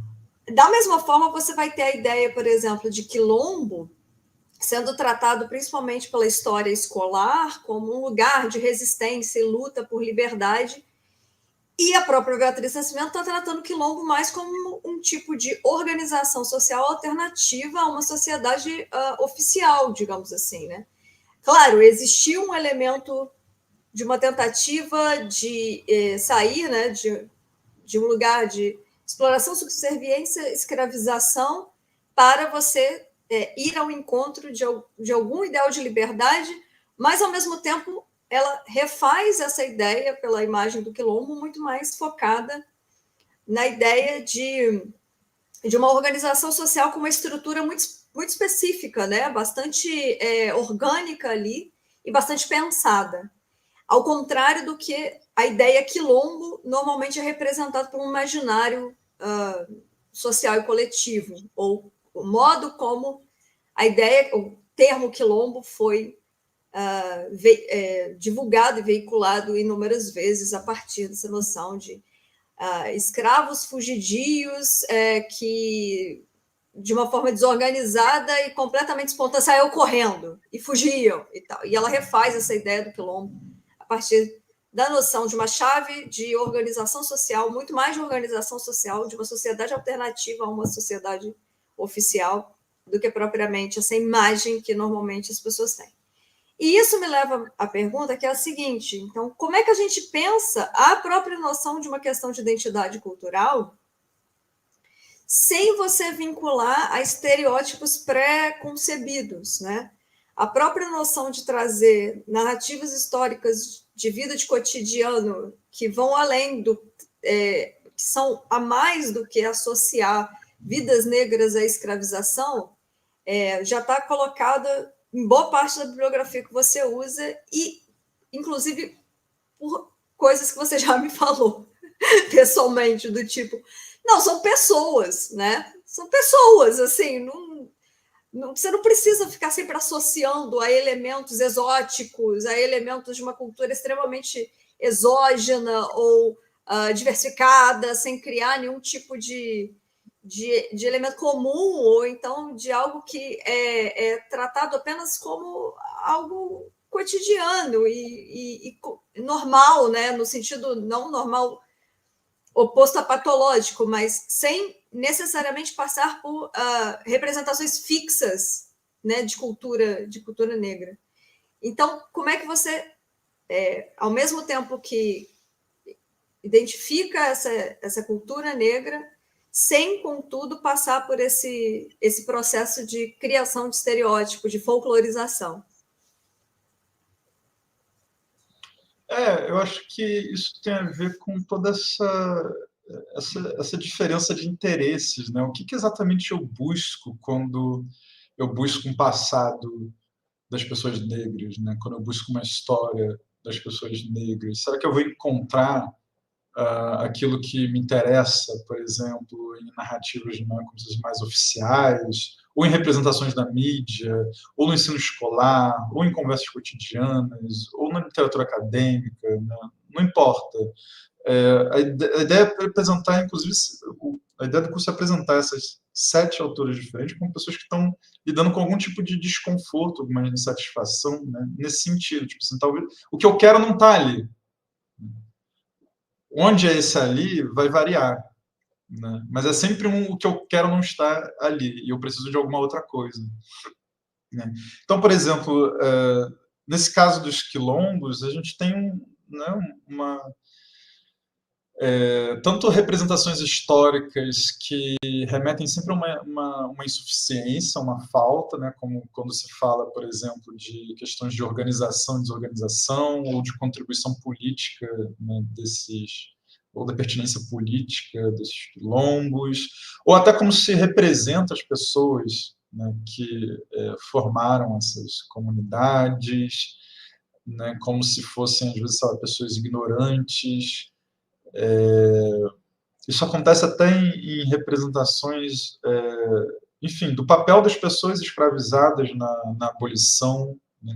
Da mesma forma, você vai ter a ideia, por exemplo, de quilombo sendo tratado principalmente pela história escolar como um lugar de resistência e luta por liberdade, e a própria Beatriz Nascimento está tratando o quilombo mais como um tipo de organização social alternativa a uma sociedade oficial, digamos assim, né? Claro, existiu um elemento de uma tentativa de sair, né, de um lugar de exploração, subserviência, escravização, para você ir ao encontro de algum ideal de liberdade, mas, ao mesmo tempo, ela refaz essa ideia pela imagem do quilombo muito mais focada na ideia de uma organização social com uma estrutura muito, muito específica, né? Bastante orgânica ali e bastante pensada. Ao contrário do que a ideia quilombo normalmente é representada por um imaginário social e coletivo, ou o modo como a ideia, o termo quilombo foi divulgado e veiculado inúmeras vezes a partir dessa noção de escravos fugidios que, de uma forma desorganizada e completamente espontânea, saíam correndo e fugiam e tal. E ela refaz essa ideia do quilombo a partir da noção de uma chave de organização social, muito mais de organização social, de uma sociedade alternativa a uma sociedade oficial, do que propriamente essa imagem que normalmente as pessoas têm. E isso me leva à pergunta que é a seguinte: então, como é que a gente pensa a própria noção de uma questão de identidade cultural sem você vincular a estereótipos pré-concebidos, né? a própria noção de trazer narrativas históricas de vida de cotidiano que vão além que são a mais do que associar vidas negras à escravização, já está colocada em boa parte da bibliografia que você usa e, inclusive, por coisas que você já me falou pessoalmente, do tipo, não, são pessoas, né? São pessoas, assim, você não precisa ficar sempre associando a elementos exóticos, a elementos de uma cultura extremamente exógena ou diversificada, sem criar nenhum tipo de elemento comum, ou então de algo que é tratado apenas como algo cotidiano e normal, né? No sentido não normal oposto a patológico, mas sem necessariamente passar por representações fixas, né, de cultura negra. Então, como é que você, ao mesmo tempo que identifica essa cultura negra, sem, contudo, passar por esse processo de criação de estereótipos, de folclorização? Eu acho que isso tem a ver com toda essa diferença de interesses, né? O que exatamente eu busco quando eu busco um passado das pessoas negras, né? Quando eu busco uma história das pessoas negras? Será que eu vou encontrar aquilo que me interessa, por exemplo, em narrativas, né, como se mais oficiais, ou em representações da mídia, ou no ensino escolar, ou em conversas cotidianas, ou na literatura acadêmica, né? Não importa. A ideia é apresentar, inclusive, a ideia do curso é apresentar essas 7 autores diferentes com pessoas que estão lidando com algum tipo de desconforto, alguma insatisfação, né? Nesse sentido. Tipo assim, talvez o que eu quero não está ali. Onde é esse ali vai variar, né? Mas é sempre o que eu quero não estar ali, e eu preciso de alguma outra coisa, né? Então, por exemplo, nesse caso dos quilombos, a gente tem né, tanto representações históricas que remetem sempre a uma insuficiência, uma falta, né, como quando se fala, por exemplo, de questões de organização e desorganização, ou de contribuição política, né, ou da pertinência política desses quilombos, ou até como se representa as pessoas, né, que formaram essas comunidades, né, como se fossem, às vezes, pessoas ignorantes. Isso acontece até em representações, enfim, do papel das pessoas escravizadas na abolição, né?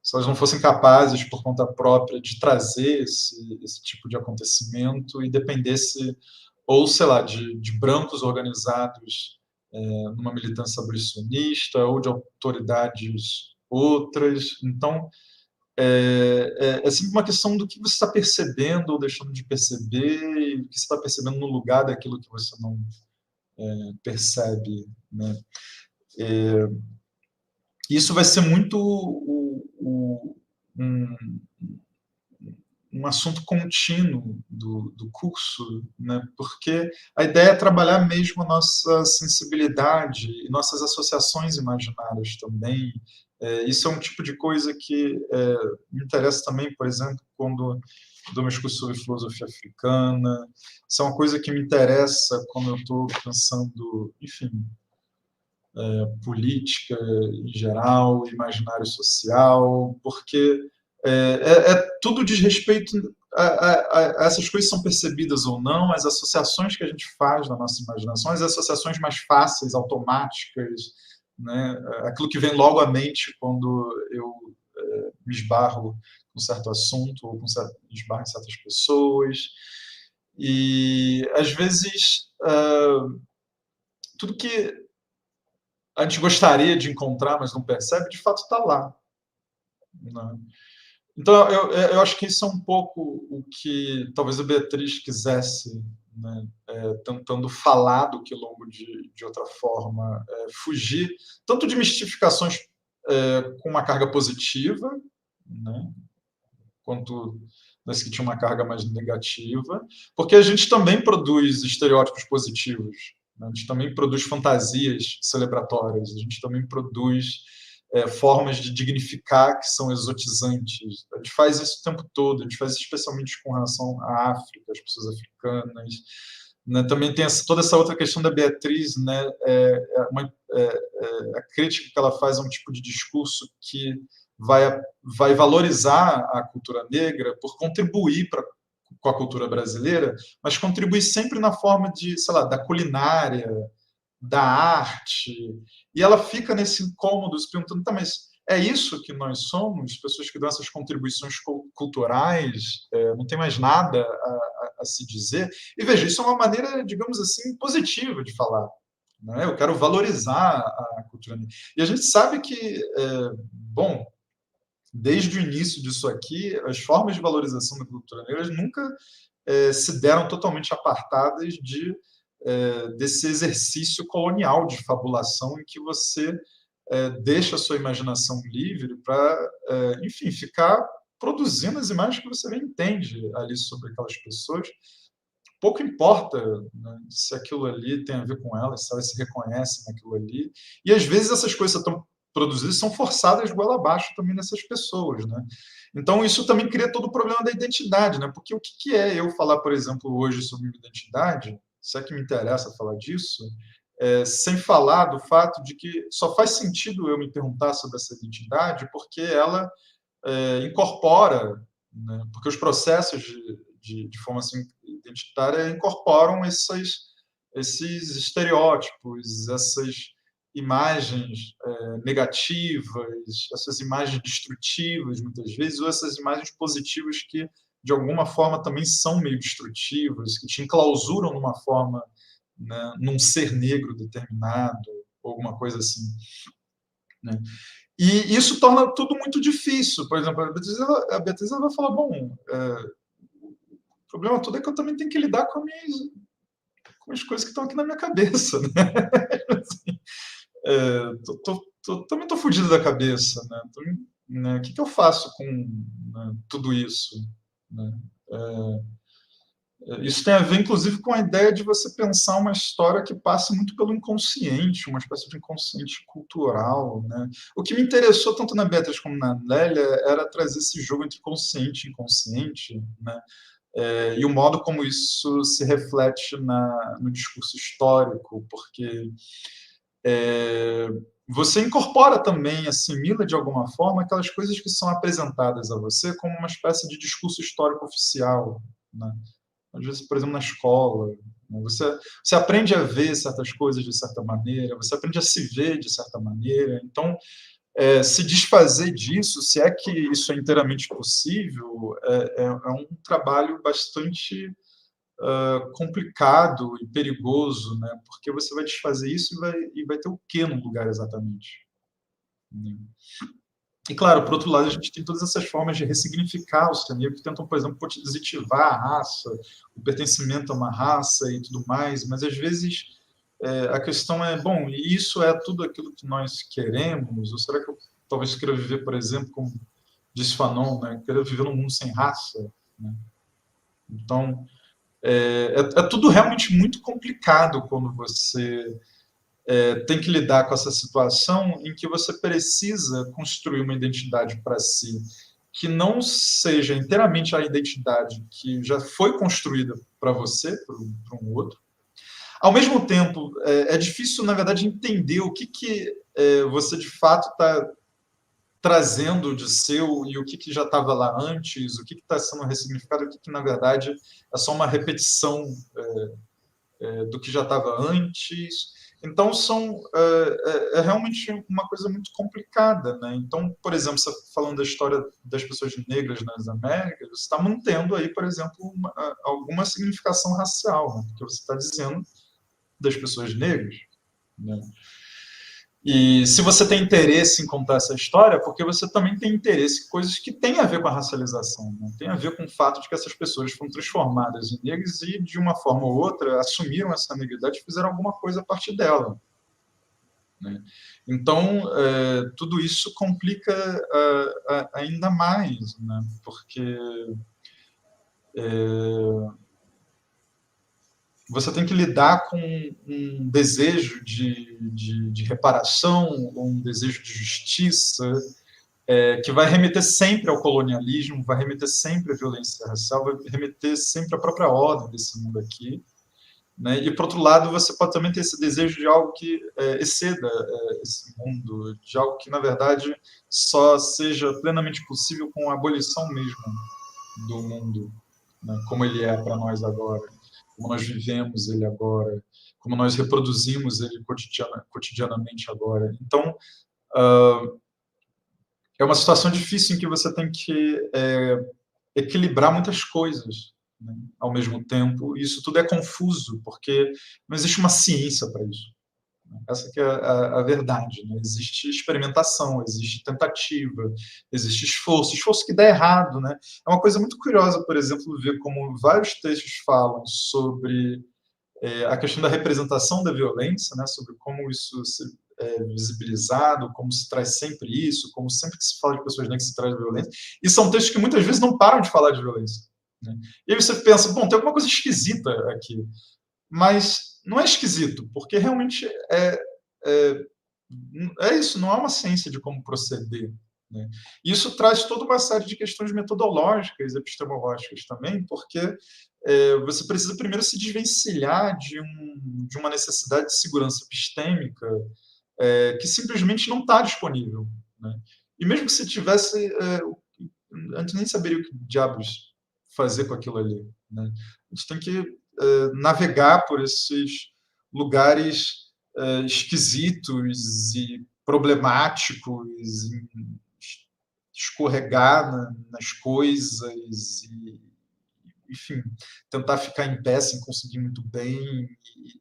Se elas não fossem capazes, por conta própria, de trazer esse tipo de acontecimento e dependesse, ou, sei lá, de brancos organizados numa militância abolicionista ou de autoridades outras. Então, é sempre uma questão do que você está percebendo ou deixando de perceber, e o que você está percebendo no lugar daquilo que você não percebe, né? Isso vai ser muito um assunto contínuo do curso, né? Porque a ideia é trabalhar mesmo a nossa sensibilidade e nossas associações imaginárias também. Isso é um tipo de coisa que me interessa também, por exemplo, quando dou meus cursos sobre filosofia africana. Isso é uma coisa que me interessa quando eu estou pensando, enfim, política em geral, imaginário social, porque tudo diz respeito a essas coisas são percebidas ou não, as associações que a gente faz na nossa imaginação, as associações mais fáceis, automáticas, né? Aquilo que vem logo à mente quando eu me esbarro com certo assunto ou me esbarro em certas pessoas. E, às vezes, tudo que a gente gostaria de encontrar, mas não percebe, de fato está lá, né? Então, eu acho que isso é um pouco o que talvez a Beatriz quisesse, né, tentando falar do quilombo de outra forma, fugir tanto de mistificações com uma carga positiva, né, quanto das que tinham uma carga mais negativa, porque a gente também produz estereótipos positivos, né? A gente também produz fantasias celebratórias, a gente também produz formas de dignificar que são exotizantes. A gente faz isso o tempo todo, a gente faz isso especialmente com relação à África, às pessoas africanas. Né? Também tem toda essa outra questão da Beatriz, né? A crítica que ela faz a um tipo de discurso que vai valorizar a cultura negra por contribuir com a cultura brasileira, mas contribuir sempre na forma de, sei lá, da culinária, da arte, e ela fica nesse incômodo, se perguntando, tá, mas é isso que nós somos, pessoas que dão essas contribuições culturais, não tem mais nada a se dizer. E veja, isso é uma maneira, digamos assim, positiva de falar. Né? Eu quero valorizar a cultura negra. E a gente sabe que, bom, desde o início disso aqui, as formas de valorização da cultura negra nunca se deram totalmente apartadas desse exercício colonial de fabulação em que você deixa a sua imaginação livre para, enfim, ficar produzindo as imagens que você bem entende ali sobre aquelas pessoas. Pouco importa, né, se aquilo ali tem a ver com elas, se elas se reconhecem naquilo ali. E às vezes essas coisas estão produzidas são forçadas goela abaixo também nessas pessoas, né? Então isso também cria todo o problema da identidade, né? Porque o que é eu falar, por exemplo, hoje sobre minha identidade, se é que me interessa falar disso, sem falar do fato de que só faz sentido eu me perguntar sobre essa identidade porque ela incorpora, né? Porque os processos de formação identitária incorporam esses estereótipos, essas imagens negativas, essas imagens destrutivas, muitas vezes, ou essas imagens positivas que, de alguma forma, também são meio destrutivas, que te enclausuram numa forma, né, num ser negro determinado, ou alguma coisa assim. Né? E isso torna tudo muito difícil. Por exemplo, a Beatriz vai falar, bom, o problema todo é que eu também tenho que lidar com as coisas que estão aqui na minha cabeça. Né? Assim, também estou fudido da cabeça. Né? Né? O que eu faço com, né, tudo isso? Né? Isso tem a ver, inclusive, com a ideia de você pensar uma história que passe muito pelo inconsciente, uma espécie de inconsciente cultural. Né? O que me interessou tanto na Beatriz como na Lélia era trazer esse jogo entre consciente e inconsciente, né? E o modo como isso se reflete no discurso histórico, porque você incorpora também, assimila de alguma forma aquelas coisas que são apresentadas a você como uma espécie de discurso histórico oficial, né? Às vezes, por exemplo, na escola, né? Você aprende a ver certas coisas de certa maneira, você aprende a se ver de certa maneira. Então, se desfazer disso, se é que isso é inteiramente possível, é um trabalho bastante complicado e perigoso, né? Porque você vai desfazer isso e vai ter o quê no lugar exatamente? Né? E, claro, por outro lado, a gente tem todas essas formas de ressignificar o ser negro que tentam, por exemplo, positivar a raça, o pertencimento a uma raça e tudo mais, mas às vezes a questão é, bom, e isso é tudo aquilo que nós queremos? Ou será que eu talvez queira viver, por exemplo, como disse Fanon, né? Queira viver num mundo sem raça? Né? Então, é tudo realmente muito complicado quando você tem que lidar com essa situação em que você precisa construir uma identidade para si que não seja inteiramente a identidade que já foi construída para você, para um outro. Ao mesmo tempo, é difícil, na verdade, entender o que você de fato está trazendo de seu e o que já estava lá antes, o que está sendo ressignificado, o que na verdade é só uma repetição do que já estava antes. Então, é realmente uma coisa muito complicada. Né? Então, por exemplo, você falando da história das pessoas negras nas Américas, você está mantendo aí, por exemplo, alguma significação racial, né? Porque você está dizendo das pessoas negras. Né? E se você tem interesse em contar essa história, é porque você também tem interesse em coisas que têm a ver com a racialização, né? Tem a ver com o fato de que essas pessoas foram transformadas em negras e, de uma forma ou outra, assumiram essa negridade e fizeram alguma coisa a partir dela. Né? Então, tudo isso complica ainda mais, né? Porque você tem que lidar com um desejo de reparação, um desejo de justiça, que vai remeter sempre ao colonialismo, vai remeter sempre à violência racial, vai remeter sempre à própria ordem desse mundo aqui. Né? E, por outro lado, você pode também ter esse desejo de algo que exceda esse mundo, de algo que, na verdade, só seja plenamente possível com a abolição mesmo do mundo, né? Como ele é para nós agora, como nós vivemos ele agora, como nós reproduzimos ele cotidianamente agora. Então, é uma situação difícil em que você tem que equilibrar muitas coisas, né, ao mesmo tempo, e isso tudo é confuso, porque não existe uma ciência para isso. Essa que é a verdade. Né? Existe experimentação, existe tentativa, existe esforço que dá errado. Né? É uma coisa muito curiosa, por exemplo, ver como vários textos falam sobre a questão da representação da violência, né? Sobre como isso é visibilizado, como se traz sempre isso, como sempre que se fala de pessoas negras se traz violência. E são textos que muitas vezes não param de falar de violência. Né? E aí você pensa, bom, tem alguma coisa esquisita aqui. Mas não é esquisito, porque realmente é isso, não há uma ciência de como proceder. Né? Isso traz toda uma série de questões metodológicas, epistemológicas também, porque você precisa primeiro se desvencilhar de uma necessidade de segurança epistêmica que simplesmente não está disponível. Né? E mesmo que se tivesse, a gente nem saberia o que diabos fazer com aquilo ali. Né? A gente tem que navegar por esses lugares esquisitos e problemáticos, escorregar nas coisas e, enfim, tentar ficar em pé sem conseguir muito bem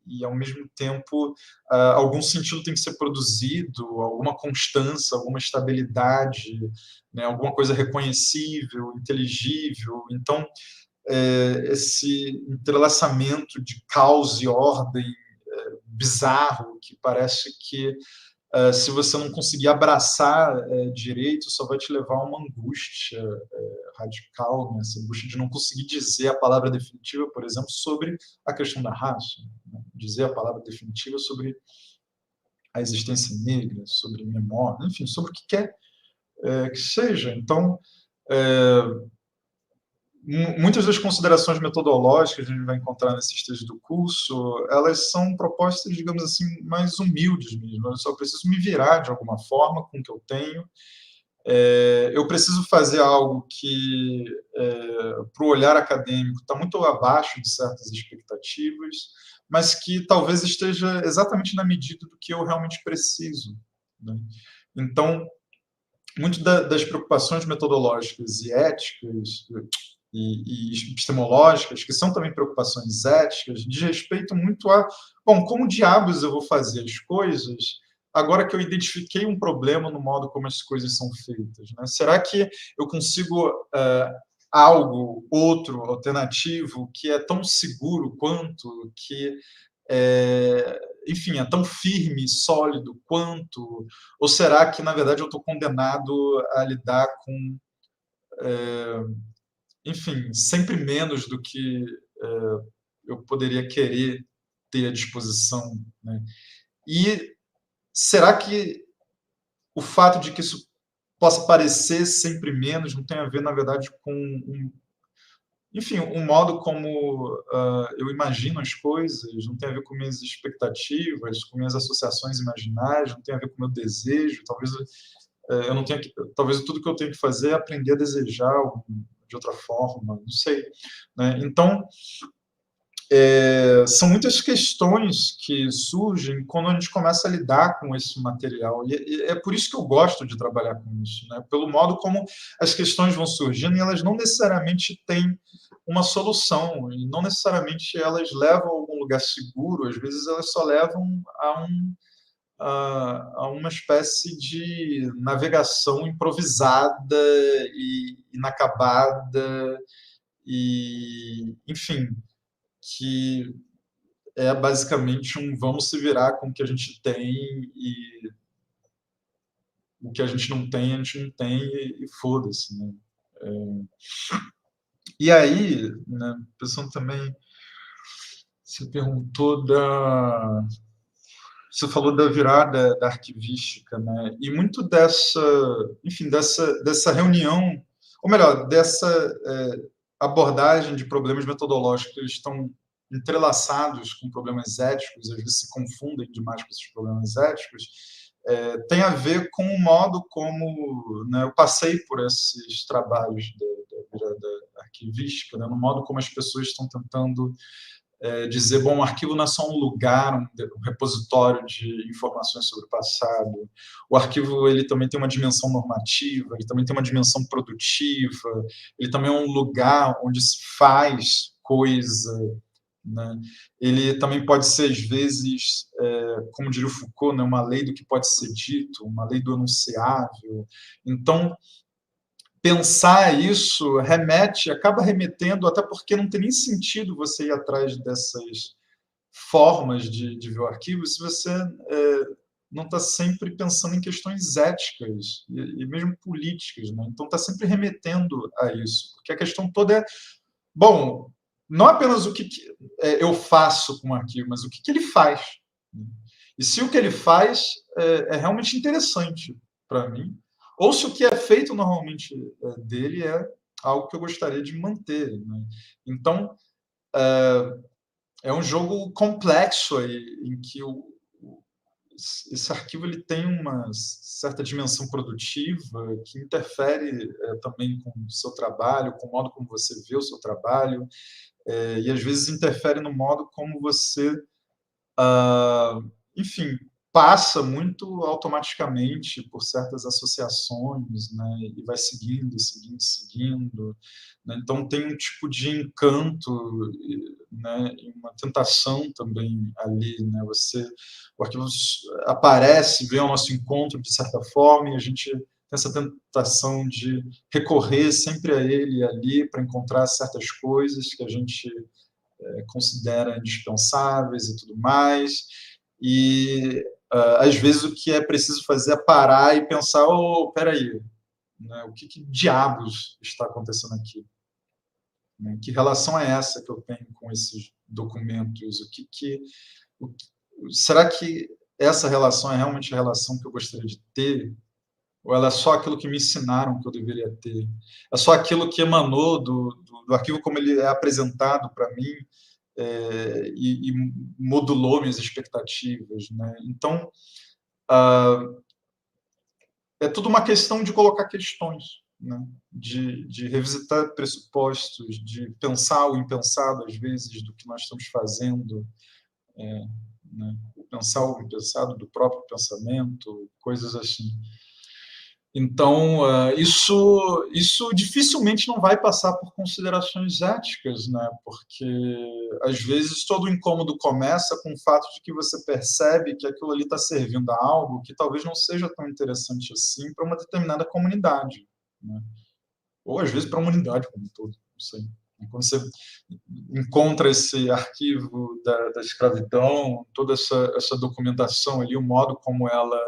e ao mesmo tempo, algum sentido tem que ser produzido, alguma constância, alguma estabilidade, né, alguma coisa reconhecível, inteligível. Então, esse entrelaçamento de caos e ordem bizarro que parece que se você não conseguir abraçar direito, só vai te levar a uma angústia radical, né? Essa angústia de não conseguir dizer a palavra definitiva, por exemplo, sobre a questão da raça, né? Dizer a palavra definitiva sobre a existência negra, sobre memória, enfim, sobre o que quer que seja. Então, muitas das considerações metodológicas que a gente vai encontrar nesses textos do curso, elas são propostas, digamos assim, mais humildes mesmo. Eu só preciso me virar de alguma forma com o que eu tenho. Eu preciso fazer algo que, para o olhar acadêmico, está muito abaixo de certas expectativas, mas que talvez esteja exatamente na medida do que eu realmente preciso. Né? Então, muito das preocupações metodológicas e éticas e epistemológicas, que são também preocupações éticas, diz respeito muito a, bom, como diabos eu vou fazer as coisas agora que eu identifiquei um problema no modo como as coisas são feitas? Né? Será que eu consigo algo, outro, alternativo, que é tão seguro quanto, que enfim, é tão firme e sólido quanto? Ou será que, na verdade, eu estou condenado a lidar com enfim, sempre menos do que eu poderia querer ter à disposição? Né? E será que o fato de que isso possa parecer sempre menos não tem a ver, na verdade, com enfim, o modo como eu imagino as coisas, não tem a ver com minhas expectativas, com minhas associações imaginárias, não tem a ver com o meu desejo, talvez eu não tenha que, talvez tudo que eu tenho que fazer é aprender a desejar de outra forma, não sei. Né? Então, são muitas questões que surgem quando a gente começa a lidar com esse material, e é por isso que eu gosto de trabalhar com isso, né? Pelo modo como as questões vão surgindo e elas não necessariamente têm uma solução, e não necessariamente elas levam a algum lugar seguro, às vezes elas só levam a uma espécie de navegação improvisada e inacabada, e, enfim, que é basicamente vamos se virar com o que a gente tem e o que a gente não tem, a gente não tem e foda-se, né? E aí, né, pensando também, Você perguntou da... Você falou da virada da arquivística, né? E muito dessa, enfim, dessa reunião, ou melhor, dessa abordagem de problemas metodológicos que eles estão entrelaçados com problemas éticos, às vezes se confundem demais com esses problemas éticos, tem a ver com o modo como, né, eu passei por esses trabalhos da virada arquivística, né, no modo como as pessoas estão tentando dizer, bom, o arquivo não é só um lugar, um repositório de informações sobre o passado. O arquivo ele também tem uma dimensão normativa, ele também tem uma dimensão produtiva, ele também é um lugar onde se faz coisa, né? Ele também pode ser, às vezes, como diria o Foucault, né, uma lei do que pode ser dito, uma lei do enunciável. Então, pensar isso acaba remetendo, até porque não tem nem sentido você ir atrás dessas formas de ver o arquivo se você não está sempre pensando em questões éticas e mesmo políticas, né? Então está sempre remetendo a isso, porque a questão toda é, bom, não apenas o que eu faço com o arquivo, mas o que ele faz. E se o que ele faz é realmente interessante para mim, ou se o que é feito normalmente dele é algo que eu gostaria de manter, né? Então, é um jogo complexo aí, em que esse arquivo ele tem uma certa dimensão produtiva que interfere também com o seu trabalho, com o modo como você vê o seu trabalho, e às vezes interfere no modo como você, enfim, passa muito automaticamente por certas associações, né, e vai seguindo, seguindo, seguindo, né? Então tem um tipo de encanto, né, e uma tentação também ali, né? O arquivo aparece, vem ao nosso encontro de certa forma e a gente tem essa tentação de recorrer sempre a ele ali para encontrar certas coisas que a gente considera indispensáveis e tudo mais. E, às vezes, o que é preciso fazer é parar e pensar, oh, peraí, né, o que diabos está acontecendo aqui? Né? Que relação é essa que eu tenho com esses documentos? Será que essa relação é realmente a relação que eu gostaria de ter? Ou ela é só aquilo que me ensinaram que eu deveria ter? É só aquilo que emanou do arquivo como ele é apresentado para mim, e modulou minhas expectativas, né? Então, é tudo uma questão de colocar questões, né? De revisitar pressupostos, de pensar o impensado, às vezes, do que nós estamos fazendo, né? Pensar o impensado do próprio pensamento, coisas assim. Então, isso dificilmente não vai passar por considerações éticas, né? Porque, às vezes, todo o incômodo começa com o fato de que você percebe que aquilo ali está servindo a algo que talvez não seja tão interessante assim para uma determinada comunidade, né? Ou, às vezes, para a humanidade como um todo, não sei. Quando você encontra esse arquivo da escravidão, toda essa documentação ali, o modo como ela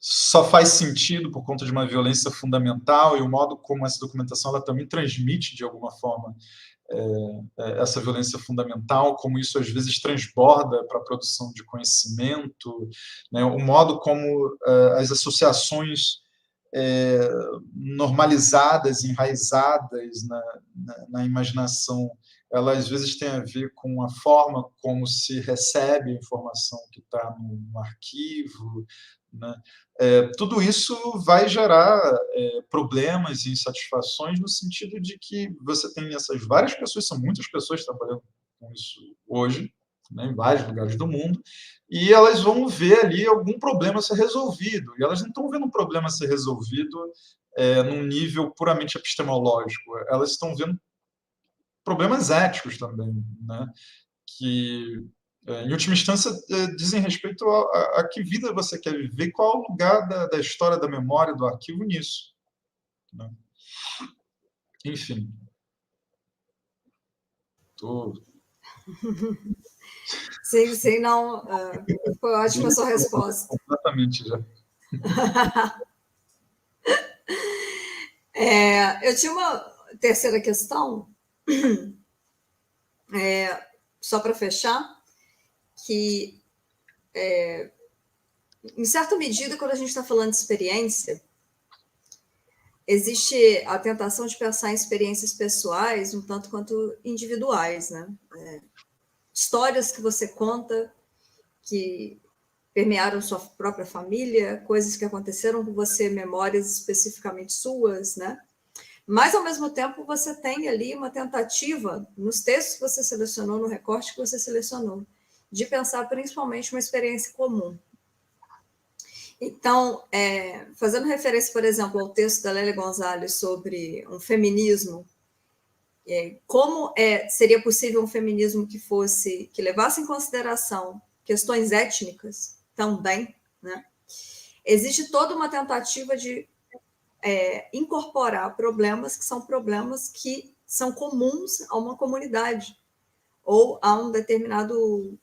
só faz sentido por conta de uma violência fundamental e o modo como essa documentação ela também transmite, de alguma forma, essa violência fundamental, como isso às vezes transborda para a produção de conhecimento, né? O modo como as associações normalizadas, enraizadas na imaginação, ela às vezes tem a ver com a forma como se recebe a informação que está no arquivo, né? Tudo isso vai gerar problemas e insatisfações no sentido de que você tem essas várias pessoas, são muitas pessoas trabalhando com isso hoje, né, em vários lugares do mundo, e elas vão ver ali algum problema ser resolvido, e elas não estão vendo um problema ser resolvido num nível puramente epistemológico, elas estão vendo problemas éticos também, né, que, em última instância, dizem respeito a que vida você quer viver, qual é o lugar da história, da memória, do arquivo nisso, né? Enfim. Sim, sim, não. Foi ótima a sua resposta. Completamente já. Eu tinha uma terceira questão, só para fechar, que, em certa medida, quando a gente está falando de experiência, existe a tentação de pensar em experiências pessoais um tanto quanto individuais, né? Histórias que você conta que permearam sua própria família, coisas que aconteceram com você, memórias especificamente suas, né? Mas, ao mesmo tempo, você tem ali uma tentativa, nos textos que você selecionou, no recorte que você selecionou, de pensar principalmente uma experiência comum. Então, fazendo referência, por exemplo, ao texto da Lélia Gonzalez sobre um feminismo, como seria possível um feminismo que levasse em consideração questões étnicas também, né? Existe toda uma tentativa de incorporar problemas que são comuns a uma comunidade ou a um determinado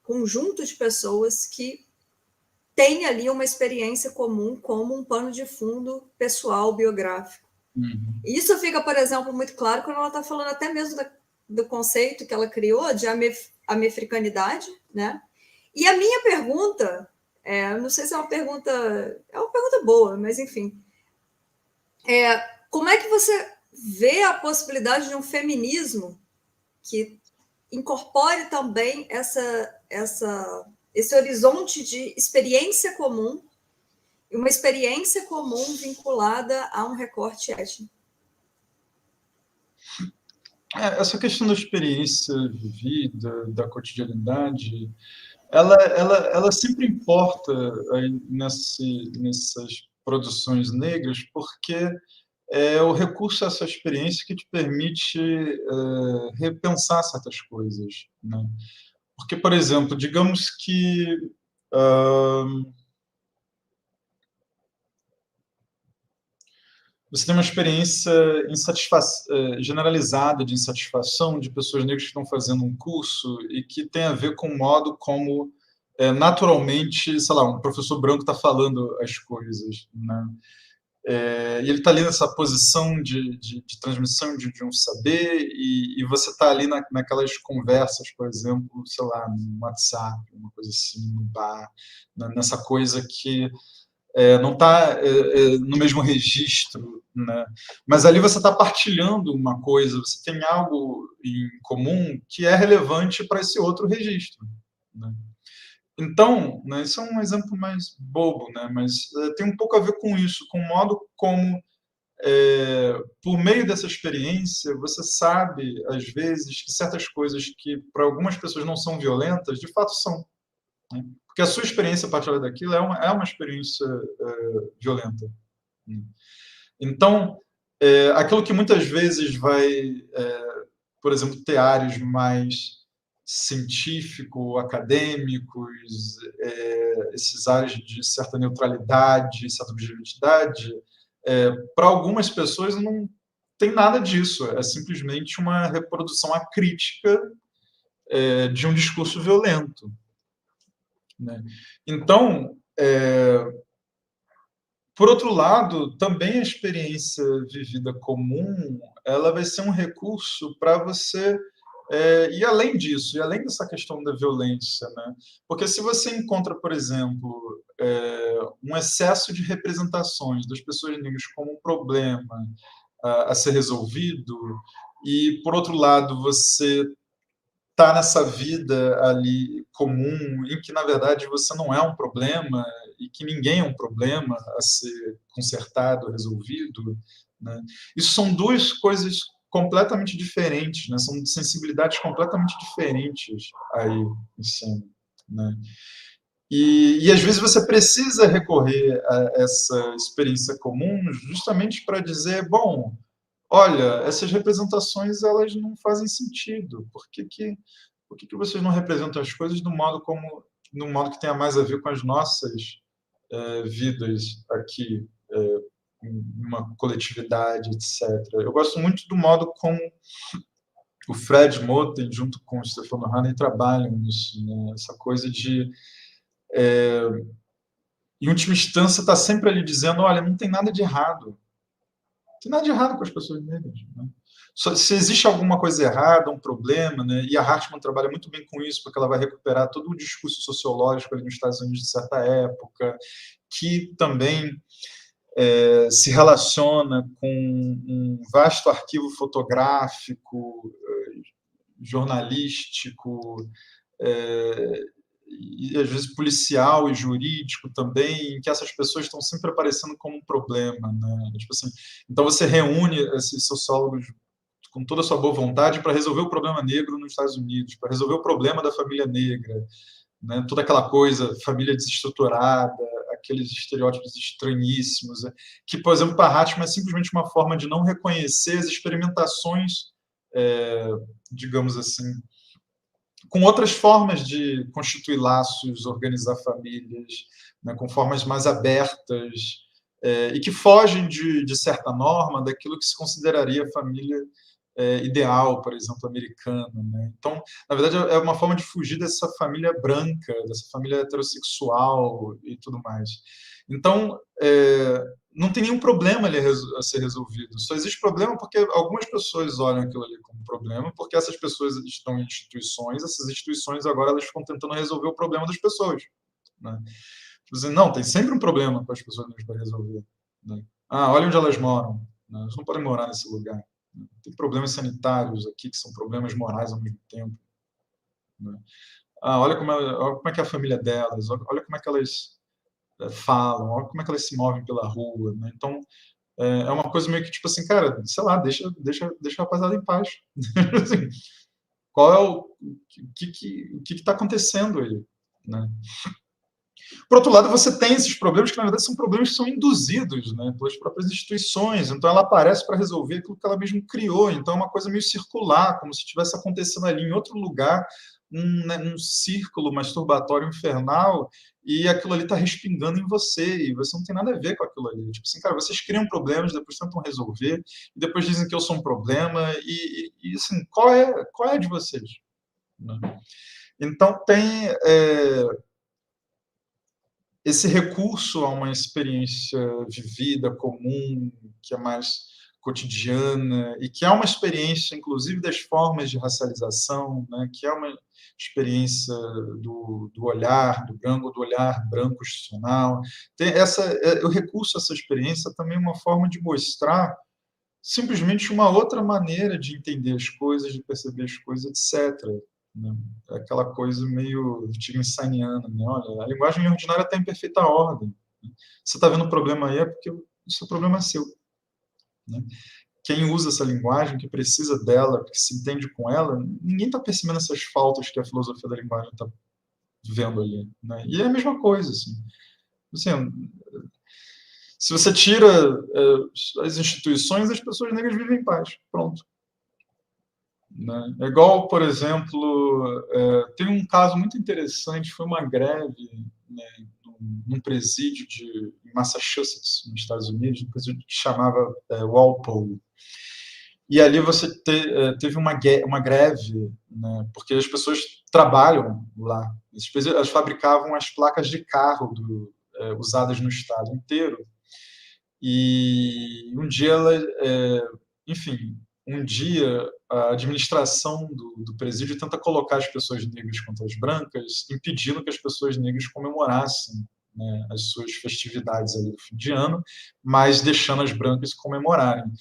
conjunto de pessoas que tem ali uma experiência comum como um pano de fundo pessoal, biográfico. Uhum. Isso fica, por exemplo, muito claro quando ela está falando até mesmo do conceito que ela criou de amefricanidade, né? E a minha pergunta, não sei se é uma pergunta boa, mas enfim, como é que você vê a possibilidade de um feminismo que incorpore também esse horizonte de experiência comum, e uma experiência comum vinculada a um recorte étnico? Essa questão da experiência vivida, da cotidianidade, ela sempre importa aí nessas produções negras, porque é o recurso a essa experiência que te permite repensar certas coisas, né? Porque, por exemplo, digamos que você tem uma experiência generalizada de insatisfação de pessoas negras que estão fazendo um curso e que tem a ver com o modo como, naturalmente, sei lá, um professor branco está falando as coisas, né? E ele está ali nessa posição de transmissão de um saber e você está ali naquelas conversas, por exemplo, sei lá, no WhatsApp, uma coisa assim, no bar, nessa coisa que não está no mesmo registro, né? Mas ali você está partilhando uma coisa, você tem algo em comum que é relevante para esse outro registro, né? Então, né, isso é um exemplo mais bobo, né? Mas tem um pouco a ver com isso, com o modo como, por meio dessa experiência, você sabe, às vezes, que certas coisas que para algumas pessoas não são violentas, de fato são, né? Porque a sua experiência a partir daquilo é uma experiência violenta, né? Então, aquilo que muitas vezes vai, por exemplo, ter áreas mais científico-acadêmicos, esses áreas de certa neutralidade, certa objetividade, para algumas pessoas não tem nada disso, é simplesmente uma reprodução acrítica de um discurso violento, né? Então, por outro lado, também a experiência vivida comum, ela vai ser um recurso para você ir além disso, e além dessa questão da violência, né? Porque se você encontra, por exemplo, um excesso de representações das pessoas negras como um problema a ser resolvido, e, por outro lado, você está nessa vida ali comum, em que, na verdade, você não é um problema e que ninguém é um problema a ser consertado, resolvido, né? Isso são duas coisas completamente diferentes, né? São sensibilidades completamente diferentes aí em cima, né? E às vezes você precisa recorrer a essa experiência comum justamente para dizer, bom, olha, essas representações elas não fazem sentido. Por que vocês não representam as coisas no modo que tenha mais a ver com as nossas vidas aqui, uma coletividade, etc. Eu gosto muito do modo como o Fred Moten, junto com o Stefano Haney, trabalham nisso, né? Essa coisa de, em última instância, está sempre ali dizendo, olha, não tem nada de errado. tem nada de errado com as pessoas negras, né? Se existe alguma coisa errada, um problema, né? E a Hartman trabalha muito bem com isso, porque ela vai recuperar todo o discurso sociológico ali nos Estados Unidos de certa época, que também se relaciona com um vasto arquivo fotográfico, jornalístico, e às vezes policial e jurídico também, em que essas pessoas estão sempre aparecendo como um problema, né? Tipo assim, então você reúne esses sociólogos com toda a sua boa vontade para resolver o problema negro nos Estados Unidos, para resolver o problema da família negra, né? Toda aquela coisa, família desestruturada, aqueles estereótipos estranhíssimos, que, por exemplo, para Hartman é simplesmente uma forma de não reconhecer as experimentações, digamos assim, com outras formas de constituir laços, organizar famílias, né, com formas mais abertas, e que fogem, de certa norma, daquilo que se consideraria família ideal, por exemplo, americana, né? Então, na verdade, é uma forma de fugir dessa família branca, dessa família heterossexual e tudo mais. Então, não tem nenhum problema ali a ser resolvido. Só existe problema porque algumas pessoas olham aquilo ali como problema, porque essas pessoas estão em instituições, essas instituições agora elas estão tentando resolver o problema das pessoas, né? Dizendo, não, tem sempre um problema com as pessoas para resolver, né? Olha onde elas moram, né? Elas não podem morar nesse lugar. Tem problemas sanitários aqui, que são problemas morais ao mesmo tempo, né? Olha como é que é a família delas, olha como é que elas falam, olha como é que elas se movem pela rua, né? Então, é uma coisa meio que tipo assim, cara, sei lá, deixa a rapaziada em paz. Assim, qual é o que está acontecendo aí, né? Por outro lado, você tem esses problemas que, na verdade, são problemas que são induzidos, né, pelas próprias instituições. Então, ela aparece para resolver aquilo que ela mesma criou. Então, é uma coisa meio circular, como se estivesse acontecendo ali em outro lugar, um círculo masturbatório infernal, e aquilo ali está respingando em você, e você não tem nada a ver com aquilo ali. Tipo assim, cara, vocês criam problemas, depois tentam resolver, e depois dizem que eu sou um problema, e assim, qual é a de vocês? Né? Então, tem esse recurso a uma experiência vivida, comum, que é mais cotidiana, e que é uma experiência, inclusive, das formas de racialização, né? Que é uma experiência do olhar do olhar branco institucional. O recurso a essa experiência também é uma forma de mostrar simplesmente uma outra maneira de entender as coisas, de perceber as coisas, etc. Né? É aquela coisa meio wittgensteiniana, né? Olha, a linguagem ordinária está em perfeita ordem. Né? Você está vendo o problema aí é porque isso é problema seu. Né? Quem usa essa linguagem, que precisa dela, que se entende com ela, ninguém está percebendo essas faltas que a filosofia da linguagem está vendo ali. Né? E é a mesma coisa. Assim, se você tira as instituições, as pessoas negras vivem em paz. Pronto. Né? É igual, por exemplo, tem um caso muito interessante, foi uma greve, né, num presídio em Massachusetts, nos Estados Unidos, um presídio que chamava Walpole. E ali você teve uma greve, né, porque as pessoas trabalham lá. Elas fabricavam as placas de carro usadas no estado inteiro. E um dia um dia a administração do presídio tenta colocar as pessoas negras contra as brancas, impedindo que as pessoas negras comemorassem, né, as suas festividades ali do fim de ano, mas deixando as brancas comemorarem.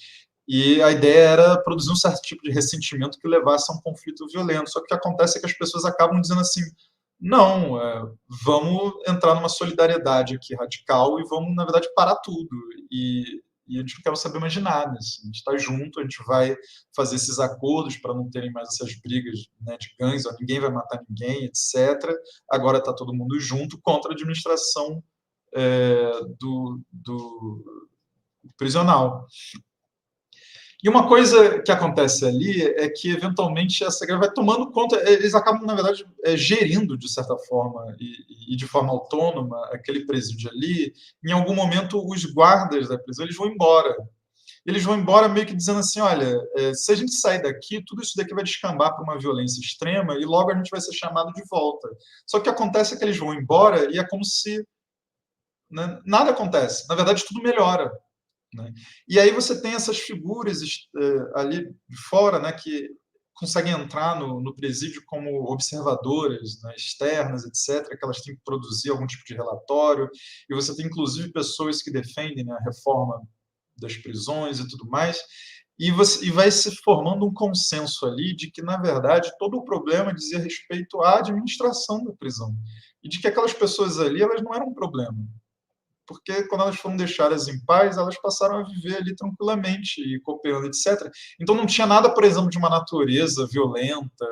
E a ideia era produzir um certo tipo de ressentimento que levasse a um conflito violento. Só que o que acontece é que as pessoas acabam dizendo assim, não, vamos entrar numa solidariedade aqui radical e vamos, na verdade, parar tudo. E a gente não quer saber mais de nada. Assim. A gente está junto, a gente vai fazer esses acordos para não terem mais essas brigas, né, de gangues, ninguém vai matar ninguém, etc. Agora está todo mundo junto contra a administração do prisional. E uma coisa que acontece ali é que, eventualmente, essa greve vai tomando conta, eles acabam, na verdade, gerindo, de certa forma, e de forma autônoma, aquele presídio ali. Em algum momento, os guardas da prisão eles vão embora. Eles vão embora meio que dizendo assim, olha, se a gente sair daqui, tudo isso daqui vai descambar para uma violência extrema e logo a gente vai ser chamado de volta. Só que o que acontece é que eles vão embora e é como se, né, nada acontece. Na verdade, tudo melhora. né? E aí você tem essas figuras ali de fora, né, que conseguem entrar no presídio como observadoras, né, externas, etc., que elas têm que produzir algum tipo de relatório, e você tem, inclusive, pessoas que defendem, né, a reforma das prisões e tudo mais, e vai se formando um consenso ali de que, na verdade, todo o problema dizia respeito à administração da prisão, e de que aquelas pessoas ali, elas não eram um problema, porque quando elas foram deixadas em paz, elas passaram a viver ali tranquilamente e cooperando, etc. Então não tinha nada, por exemplo, de uma natureza violenta,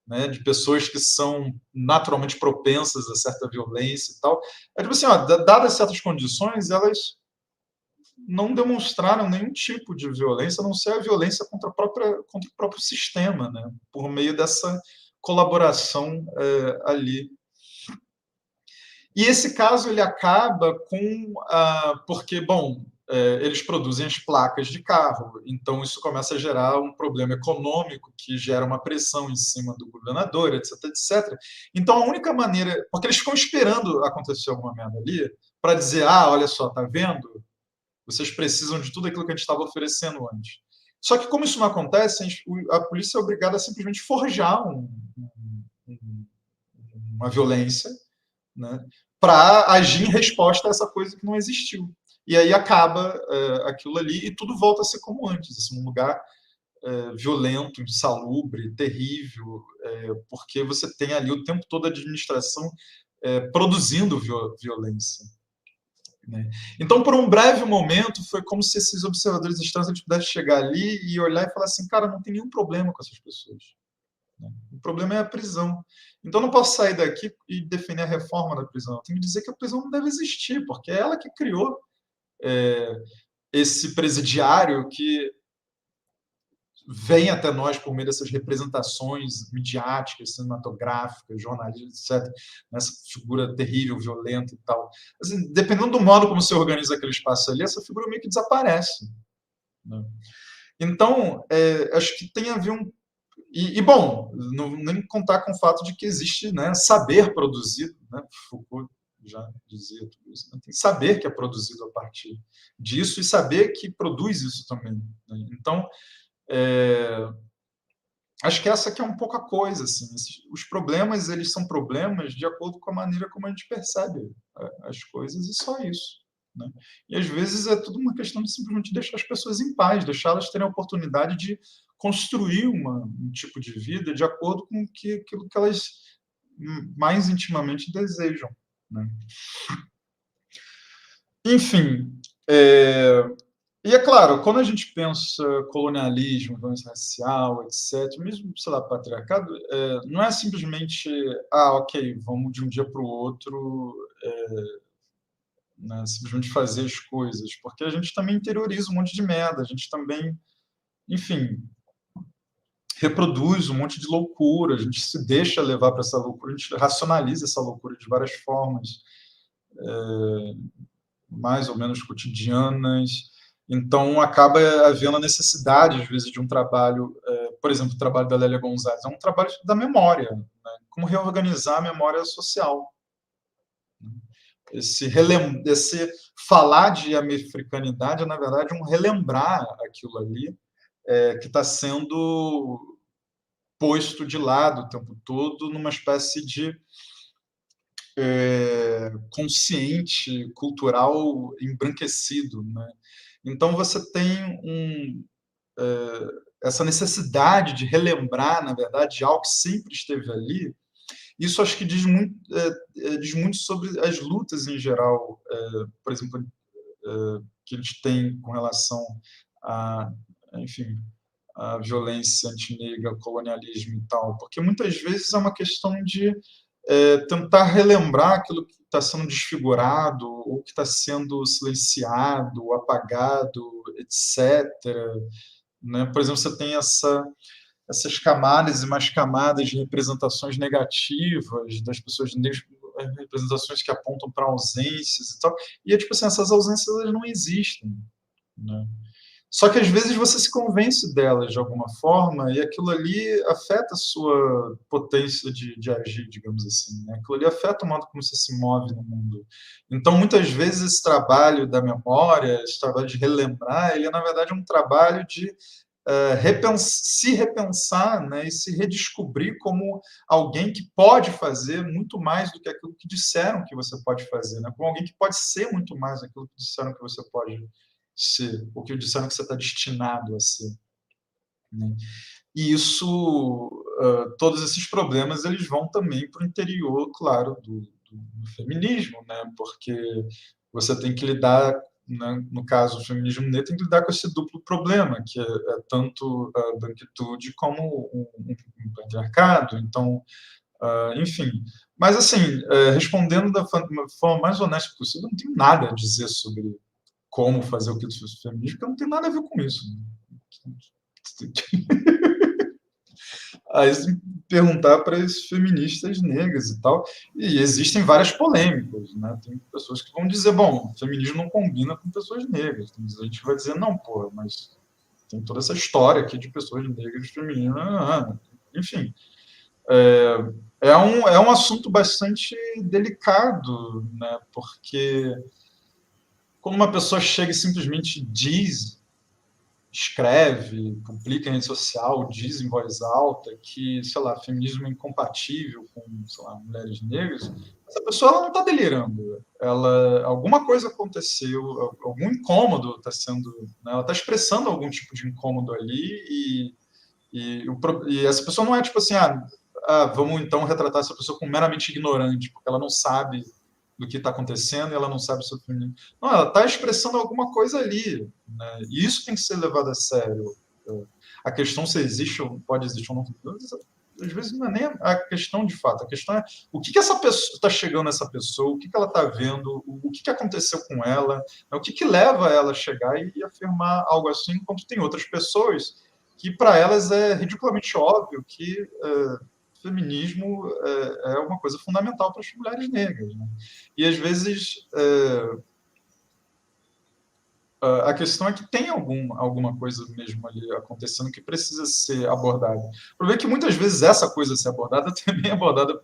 né, de pessoas que são naturalmente propensas a certa violência e tal. É tipo assim, ó, dadas certas condições, elas não demonstraram nenhum tipo de violência, a não ser a violência contra o próprio sistema, né, por meio dessa colaboração ali. E esse caso ele acaba com porque, bom, eles produzem as placas de carro, então isso começa a gerar um problema econômico que gera uma pressão em cima do governador, etc, etc. Então a única maneira, porque eles ficam esperando acontecer alguma merda ali para dizer, olha só, tá vendo? Vocês precisam de tudo aquilo que a gente estava oferecendo antes. Só que como isso não acontece, a polícia é obrigada a simplesmente forjar uma violência, né, para agir em resposta a essa coisa que não existiu. E aí acaba aquilo ali e tudo volta a ser como antes, assim, um lugar violento, insalubre, terrível, porque você tem ali o tempo todo a administração produzindo violência. Né? Então, por um breve momento, foi como se esses observadores externos pudessem chegar ali e olhar e falar assim, cara, não tem nenhum problema com essas pessoas. O problema é a prisão. Então, eu não posso sair daqui e defender a reforma da prisão. Eu tenho que dizer que a prisão não deve existir, porque é ela que criou esse presidiário que vem até nós por meio dessas representações midiáticas, cinematográficas, jornalísticas, etc. Essa figura terrível, violenta e tal. Assim, dependendo do modo como você organiza aquele espaço ali, essa figura meio que desaparece. Né? Então, acho que tem a ver bom, não, nem contar com o fato de que existe, né, saber produzido, né, Foucault já dizia tudo isso, né, tem saber que é produzido a partir disso e saber que produz isso também. Né? Então, acho que essa que é um pouco a coisa. Assim, os problemas, eles são problemas de acordo com a maneira como a gente percebe as coisas e só isso. Né? E às vezes é tudo uma questão de simplesmente deixar as pessoas em paz, deixá-las terem a oportunidade de construir um tipo de vida de acordo com aquilo que elas mais intimamente desejam. Né? Enfim, e é claro, quando a gente pensa colonialismo, violência racial, etc., mesmo, sei lá, patriarcado, não é simplesmente, ok, vamos de um dia para o outro né, simplesmente fazer as coisas, porque a gente também interioriza um monte de merda, a gente também, enfim, reproduz um monte de loucura, a gente se deixa levar para essa loucura, a gente racionaliza essa loucura de várias formas, mais ou menos cotidianas, então acaba havendo a necessidade, às vezes, de um trabalho, por exemplo, o trabalho da Lélia Gonzalez, é um trabalho da memória, né, como reorganizar a memória social. Esse falar de americanidade é, na verdade, um relembrar aquilo ali que está sendo posto de lado o tempo todo numa espécie de consciente cultural embranquecido. Né? Então, você tem essa necessidade de relembrar, na verdade, algo que sempre esteve ali. Isso acho que diz muito sobre as lutas em geral, por exemplo, que a gente tem com relação a, enfim, a violência antinegra, colonialismo e tal, porque muitas vezes é uma questão de tentar relembrar aquilo que está sendo desfigurado ou que está sendo silenciado, apagado, etc. Né? Por exemplo, você tem essas camadas e mais camadas de representações negativas das pessoas negras, representações que apontam para ausências e tal. E é tipo assim, essas ausências elas não existem. Né? Só que às vezes você se convence delas de alguma forma e aquilo ali afeta a sua potência de agir, digamos assim, né? Aquilo ali afeta o modo como você se move no mundo. Então, muitas vezes, esse trabalho da memória, esse trabalho de relembrar, ele é, na verdade, um trabalho de se repensar, né, e se redescobrir como alguém que pode fazer muito mais do que aquilo que disseram que você pode fazer, né? Como alguém que pode ser muito mais aquilo que disseram que você pode ser, o que disseram que você está destinado a ser, né? E isso, todos esses problemas, eles vão também para o interior, claro, do feminismo, né? Porque você tem que lidar, né, no caso do feminismo negro, tem que lidar com esse duplo problema, que é tanto a branquitude como um patriarcado. Então, enfim. Mas, assim, respondendo da forma mais honesta possível, eu não tenho nada a dizer sobre como fazer o que do feminismo, porque não tem nada a ver com isso. Aí você perguntar para as feministas negras e tal, e existem várias polêmicas, né? Tem pessoas que vão dizer, bom, feminismo não combina com pessoas negras. Tem gente que vai dizer, não, pô, mas tem toda essa história aqui de pessoas negras, femininas, enfim. É um assunto bastante delicado, né? Porque quando uma pessoa chega e simplesmente diz, escreve, publica em rede social, diz em voz alta que, sei lá, feminismo é incompatível com, sei lá, mulheres negras, essa pessoa ela não está delirando. Alguma coisa aconteceu, algum incômodo está sendo, né, ela está expressando algum tipo de incômodo ali e essa pessoa não é tipo assim, vamos então retratar essa pessoa como meramente ignorante, porque ela não sabe do que está acontecendo e ela não sabe sobre o feminismo. Não, ela está expressando alguma coisa ali, né? E isso tem que ser levado a sério. A questão se existe ou pode existir ou não, às vezes não é nem a questão de fato, a questão é o que essa pessoa está chegando nessa pessoa, o que ela está vendo, o que aconteceu com ela, o que leva ela a chegar e afirmar algo assim, enquanto tem outras pessoas que para elas é ridiculamente óbvio que feminismo é uma coisa fundamental para as mulheres negras, né? E às vezes a questão é que tem alguma coisa mesmo ali acontecendo que precisa ser abordada. O problema é que muitas vezes essa coisa ser abordada também é abordada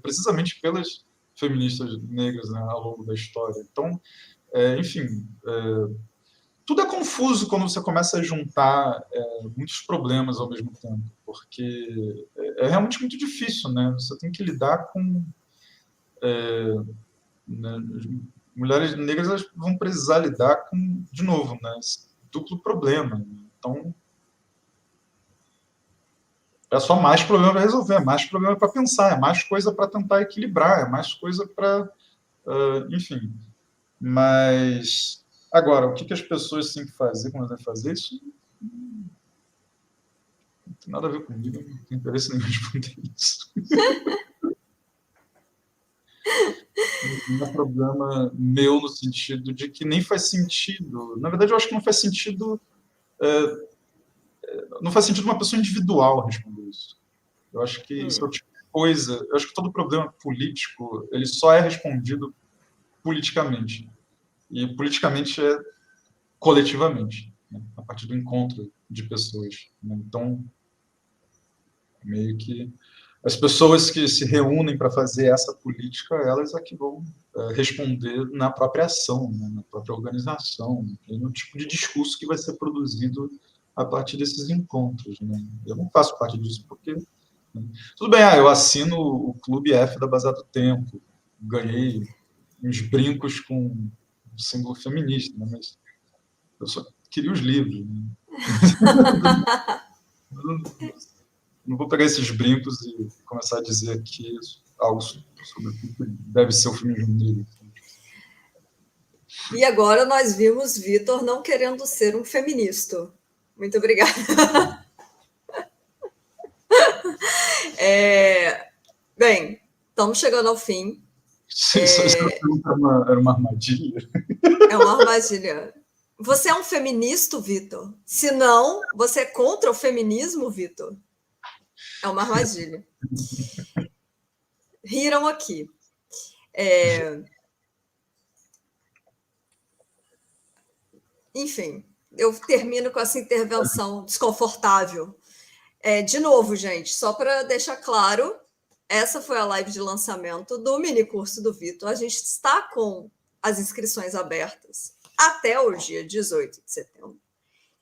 precisamente pelas feministas negras, né, ao longo da história. Então, enfim, tudo é confuso quando você começa a juntar muitos problemas ao mesmo tempo, porque é realmente muito difícil, né? Você tem que lidar com né, mulheres negras, elas vão precisar lidar com, de novo, né, esse duplo problema. Né? Então, é só mais problema para resolver, é mais problema para pensar, é mais coisa para tentar equilibrar, é mais coisa para, enfim. Mas agora, o que as pessoas têm que fazer, como elas devem fazer, isso não tem nada a ver comigo, não tem interesse nenhum em responder isso. Não é problema meu no sentido de que nem faz sentido. Na verdade, eu acho que não faz sentido. Não faz sentido uma pessoa individual responder isso. Eu acho que isso é o tipo de coisa. Eu acho que todo problema político ele só é respondido politicamente. E politicamente é coletivamente, né? A partir do encontro de pessoas. Né? Então, meio que as pessoas que se reúnem para fazer essa política, elas é que vão responder na própria ação, né? Na própria organização, no tipo de discurso que vai ser produzido a partir desses encontros. Né? Eu não faço parte disso porque tudo bem, eu assino o Clube F da Bazar do Tempo, ganhei uns brincos com um símbolo feminista, né? Mas eu só queria os livros. Né? Não vou pegar esses brincos e começar a dizer aqui algo sobre o que deve ser o feminismo negro. E agora nós vimos Vitor não querendo ser um feminista. Muito obrigada. Bem, estamos chegando ao fim. Era uma armadilha. É uma armadilha. Você é um feminista, Vitor? Se não, você é contra o feminismo, Vitor? É uma armadilha. Riram aqui. Enfim, eu termino com essa intervenção desconfortável. De novo, gente, só para deixar claro, essa foi a live de lançamento do mini curso do Vitor. A gente está com as inscrições abertas até o dia 18 de setembro,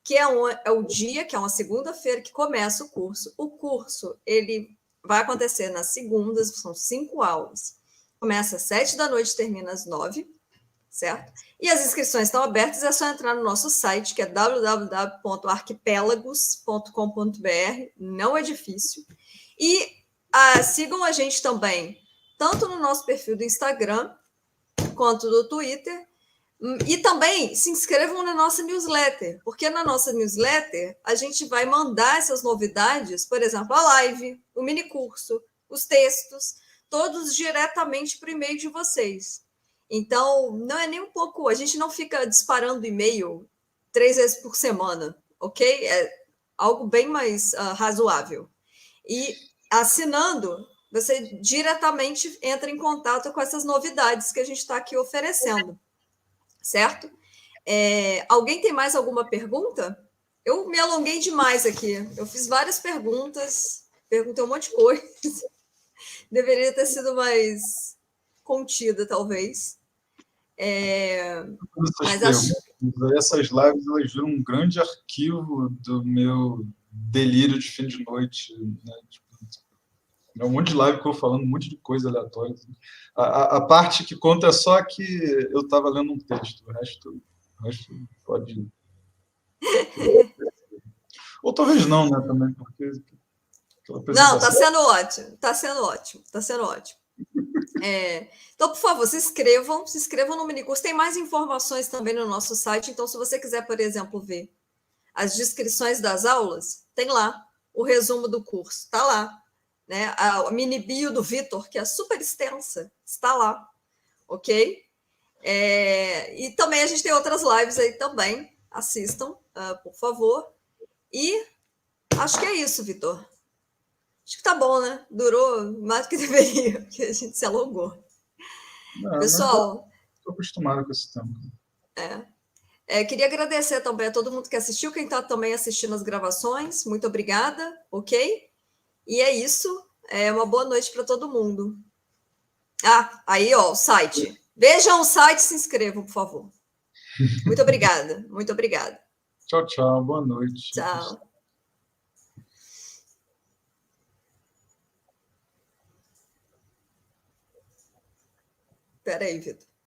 que é o dia, que é uma segunda-feira, que começa o curso. O curso, ele vai acontecer nas segundas, são 5 aulas. Começa às 7 da noite, termina às 9, certo? E as inscrições estão abertas, é só entrar no nosso site, que é www.arquipelagos.com.br, não é difícil. E sigam a gente também, tanto no nosso perfil do Instagram, quanto do Twitter, e também se inscrevam na nossa newsletter, porque na nossa newsletter a gente vai mandar essas novidades, por exemplo, a live, o mini curso, os textos, todos diretamente para o e-mail de vocês. Então, não é nem um pouco, a gente não fica disparando e-mail 3 vezes por semana, ok? É algo bem mais razoável. E assinando, você diretamente entra em contato com essas novidades que a gente está aqui oferecendo. Certo? Alguém tem mais alguma pergunta? Eu me alonguei demais aqui. Eu fiz várias perguntas, perguntei um monte de coisa. Deveria ter sido mais contida, talvez. Essas lives, elas viram um grande arquivo do meu delírio de fim de noite, né? É um monte de live que eu falando um monte de coisa aleatória. A parte que conta é só que eu estava lendo um texto, o resto pode. Ou talvez não, né? Também, porque. Não, está sendo ótimo, está sendo ótimo, está sendo ótimo. Então, por favor, se inscrevam no minicurso. Tem mais informações também no nosso site. Então, se você quiser, por exemplo, ver as descrições das aulas, tem lá o resumo do curso, está lá. Né? A mini bio do Vitor, que é super extensa, está lá, ok? E também a gente tem outras lives aí também, assistam, por favor. E acho que é isso, Vitor. Acho que tá bom, né? Durou mais do que deveria, porque a gente se alongou. Pessoal, estou acostumado com esse tempo. Queria agradecer também a todo mundo que assistiu, quem está também assistindo as gravações, muito obrigada, ok? E é isso. Uma boa noite para todo mundo. Aí, ó, o site. Vejam o site e se inscrevam, por favor. Muito obrigada. Muito obrigada. Tchau, tchau. Boa noite. Tchau. Espera aí, Vitor.